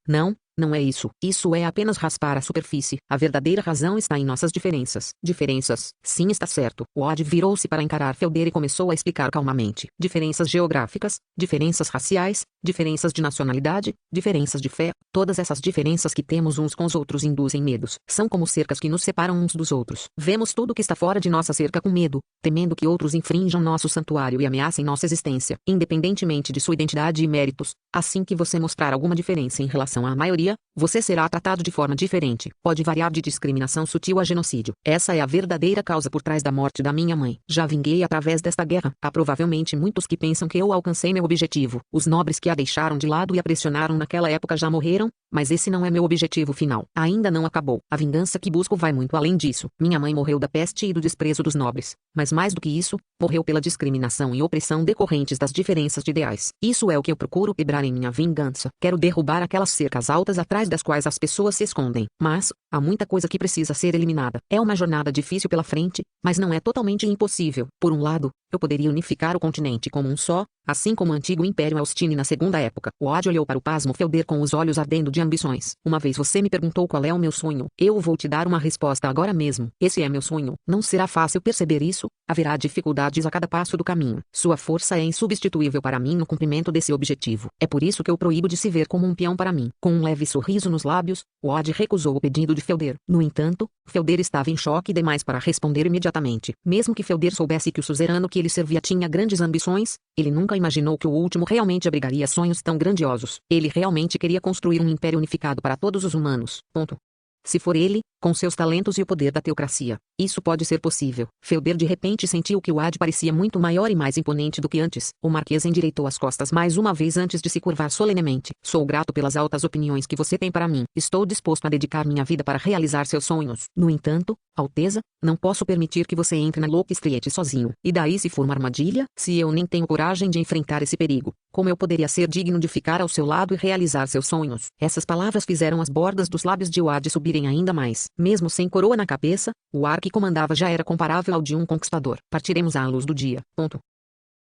Não é isso. Isso é apenas raspar a superfície. A verdadeira razão está em nossas diferenças. Diferenças? Sim, está certo. Oad virou-se para encarar Felder e começou a explicar calmamente. Diferenças geográficas, diferenças raciais, diferenças de nacionalidade, diferenças de fé. Todas essas diferenças que temos uns com os outros induzem medos. São como cercas que nos separam uns dos outros. Vemos tudo que está fora de nossa cerca com medo, temendo que outros infrinjam nosso santuário e ameacem nossa existência, independentemente de sua identidade e méritos. Assim que você mostrar alguma diferença em relação à maioria dia, você será tratado de forma diferente. Pode variar de discriminação sutil a genocídio. Essa é a verdadeira causa por trás da morte da minha mãe. Já vinguei através desta guerra. Há provavelmente muitos que pensam que eu alcancei meu objetivo. Os nobres que a deixaram de lado e a pressionaram naquela época já morreram, mas esse não é meu objetivo final. Ainda não acabou. A vingança que busco vai muito além disso. Minha mãe morreu da peste e do desprezo dos nobres. Mas mais do que isso, morreu pela discriminação e opressão decorrentes das diferenças de ideais. Isso é o que eu procuro quebrar em minha vingança. Quero derrubar aquelas cercas altas atrás das quais as pessoas se escondem. Mas, há muita coisa que precisa ser eliminada. É uma jornada difícil pela frente, mas não é totalmente impossível. Por um lado, eu poderia unificar o continente como um só, assim como o antigo Império Austini na Segunda Época. O Odd olhou para o pasmo Felder com os olhos ardendo de ambições. Uma vez você me perguntou qual é o meu sonho. Eu vou te dar uma resposta agora mesmo. Esse é meu sonho. Não será fácil perceber isso. Haverá dificuldades a cada passo do caminho. Sua força é insubstituível para mim no cumprimento desse objetivo. É por isso que eu proíbo de se ver como um peão para mim. Com um leve sorriso nos lábios, o Odd recusou o pedido de Felder. No entanto, Felder estava em choque demais para responder imediatamente. Mesmo que Felder soubesse que o suzerano que ele servia tinha grandes ambições, ele nunca imaginou que o último realmente abrigaria sonhos tão grandiosos. Ele realmente queria construir um império unificado para todos os humanos. Ponto. Se for ele, com seus talentos e o poder da teocracia, isso pode ser possível. Felder de repente sentiu que o Odd parecia muito maior e mais imponente do que antes. O Marquês endireitou as costas mais uma vez antes de se curvar solenemente. Sou grato pelas altas opiniões que você tem para mim. Estou disposto a dedicar minha vida para realizar seus sonhos. No entanto, Alteza, não posso permitir que você entre na Louca Street sozinho. E daí se for uma armadilha? Se eu nem tenho coragem de enfrentar esse perigo, como eu poderia ser digno de ficar ao seu lado e realizar seus sonhos? Essas palavras fizeram as bordas dos lábios de Odd subirem ainda mais. Mesmo sem coroa na cabeça, o ar que comandava já era comparável ao de um conquistador. Partiremos à luz do dia. Ponto.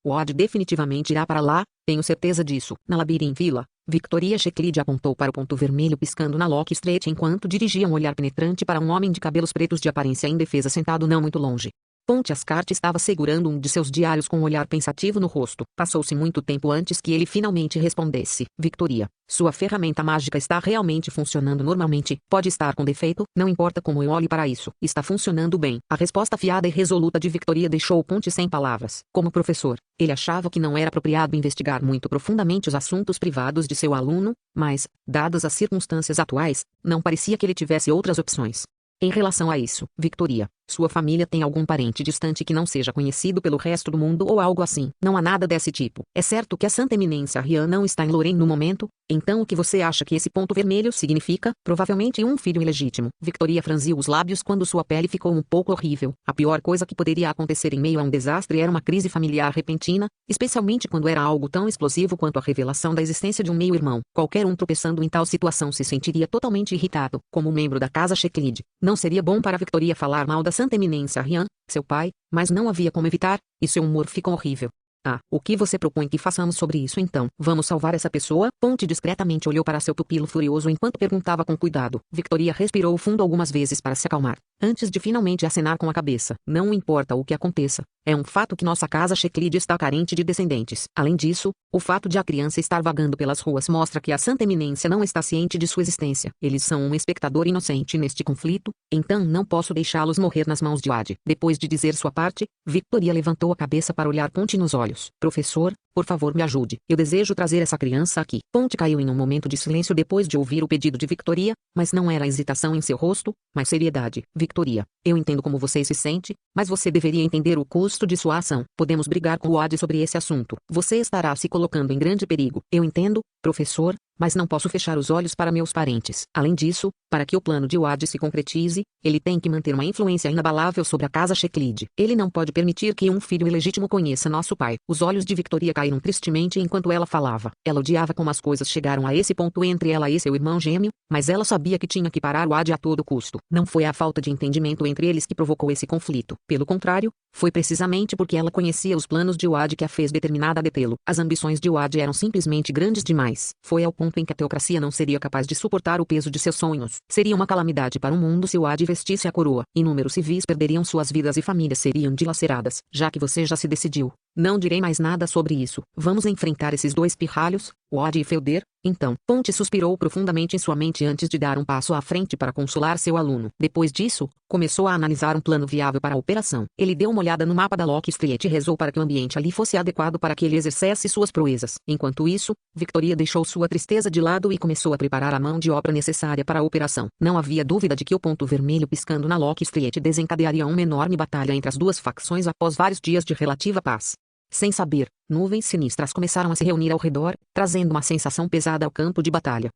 O Odd definitivamente irá para lá, tenho certeza disso. Na Labyrinth Villa, Victoria Checklid apontou para o ponto vermelho piscando na Lock Street enquanto dirigia um olhar penetrante para um homem de cabelos pretos de aparência indefesa sentado não muito longe. Ponte Ascart estava segurando um de seus diários com um olhar pensativo no rosto. Passou-se muito tempo antes que ele finalmente respondesse. Victoria, sua ferramenta mágica está realmente funcionando normalmente. Pode estar com defeito, não importa como eu olhe para isso. Está funcionando bem. A resposta afiada e resoluta de Victoria deixou Ponte sem palavras. Como professor, ele achava que não era apropriado investigar muito profundamente os assuntos privados de seu aluno, mas, dadas as circunstâncias atuais, não parecia que ele tivesse outras opções. Em relação a isso, Victoria, sua família tem algum parente distante que não seja conhecido pelo resto do mundo ou algo assim? Não há nada desse tipo. É certo que a Santa Eminência Rian não está em Lorraine no momento, então o que você acha que esse ponto vermelho significa? Provavelmente um filho ilegítimo. Victoria franziu os lábios quando sua pele ficou um pouco horrível. A pior coisa que poderia acontecer em meio a um desastre era uma crise familiar repentina, especialmente quando era algo tão explosivo quanto a revelação da existência de um meio-irmão. Qualquer um tropeçando em tal situação se sentiria totalmente irritado. Como membro da casa Checklid, não seria bom para Victoria falar mal da Santa Eminência Rian, seu pai, mas não havia como evitar, e seu humor ficou horrível. Ah, o que você propõe que façamos sobre isso então? Vamos salvar essa pessoa? Ponte discretamente olhou para seu pupilo furioso enquanto perguntava com cuidado. Victoria respirou fundo algumas vezes para se acalmar, antes de finalmente acenar com a cabeça. Não importa o que aconteça, é um fato que nossa casa Checklid está carente de descendentes. Além disso, o fato de a criança estar vagando pelas ruas mostra que a Santa Eminência não está ciente de sua existência. Eles são um espectador inocente neste conflito, então não posso deixá-los morrer nas mãos de Odd. Depois de dizer sua parte, Victoria levantou a cabeça para olhar Ponte nos olhos. Professor, por favor me ajude. Eu desejo trazer essa criança aqui. Ponte caiu em um momento de silêncio depois de ouvir o pedido de Victoria, mas não era hesitação em seu rosto, mas seriedade. Victoria, eu entendo como você se sente, mas você deveria entender o custo de sua ação. Podemos brigar com o Odd sobre esse assunto. Você estará se colocando em grande perigo. Eu entendo, professor, mas não posso fechar os olhos para meus parentes. Além disso, para que o plano de Odd se concretize, ele tem que manter uma influência inabalável sobre a casa Checklid. Ele não pode permitir que um filho ilegítimo conheça nosso pai. Os olhos de Victoria caíram tristemente enquanto ela falava. Ela odiava como as coisas chegaram a esse ponto entre ela e seu irmão gêmeo, mas ela sabia que tinha que parar Odd a todo custo. Não foi a falta de entendimento entre eles que provocou esse conflito. Pelo contrário, foi precisamente porque ela conhecia os planos de Odd que a fez determinada a detê-lo. As ambições de Odd eram simplesmente grandes demais. Foi ao ponto em que a teocracia não seria capaz de suportar o peso de seus sonhos. Seria uma calamidade para o mundo se Odd vestisse a coroa. Inúmeros civis perderiam suas vidas e famílias seriam dilaceradas. Já que você já se decidiu, Não direi mais nada sobre isso. Vamos enfrentar esses dois pirralhos, Odd e Felder. Então, Ponte suspirou profundamente em sua mente antes de dar um passo à frente para consolar seu aluno. Depois disso, começou a analisar um plano viável para a operação. Ele deu uma olhada no mapa da Lock Street e rezou para que o ambiente ali fosse adequado para que ele exercesse suas proezas. Enquanto isso, Victoria deixou sua tristeza de lado e começou a preparar a mão de obra necessária para a operação. Não havia dúvida de que o ponto vermelho piscando na Lock Street desencadearia uma enorme batalha entre as duas facções após vários dias de relativa paz. Sem saber, nuvens sinistras começaram a se reunir ao redor, trazendo uma sensação pesada ao campo de batalha.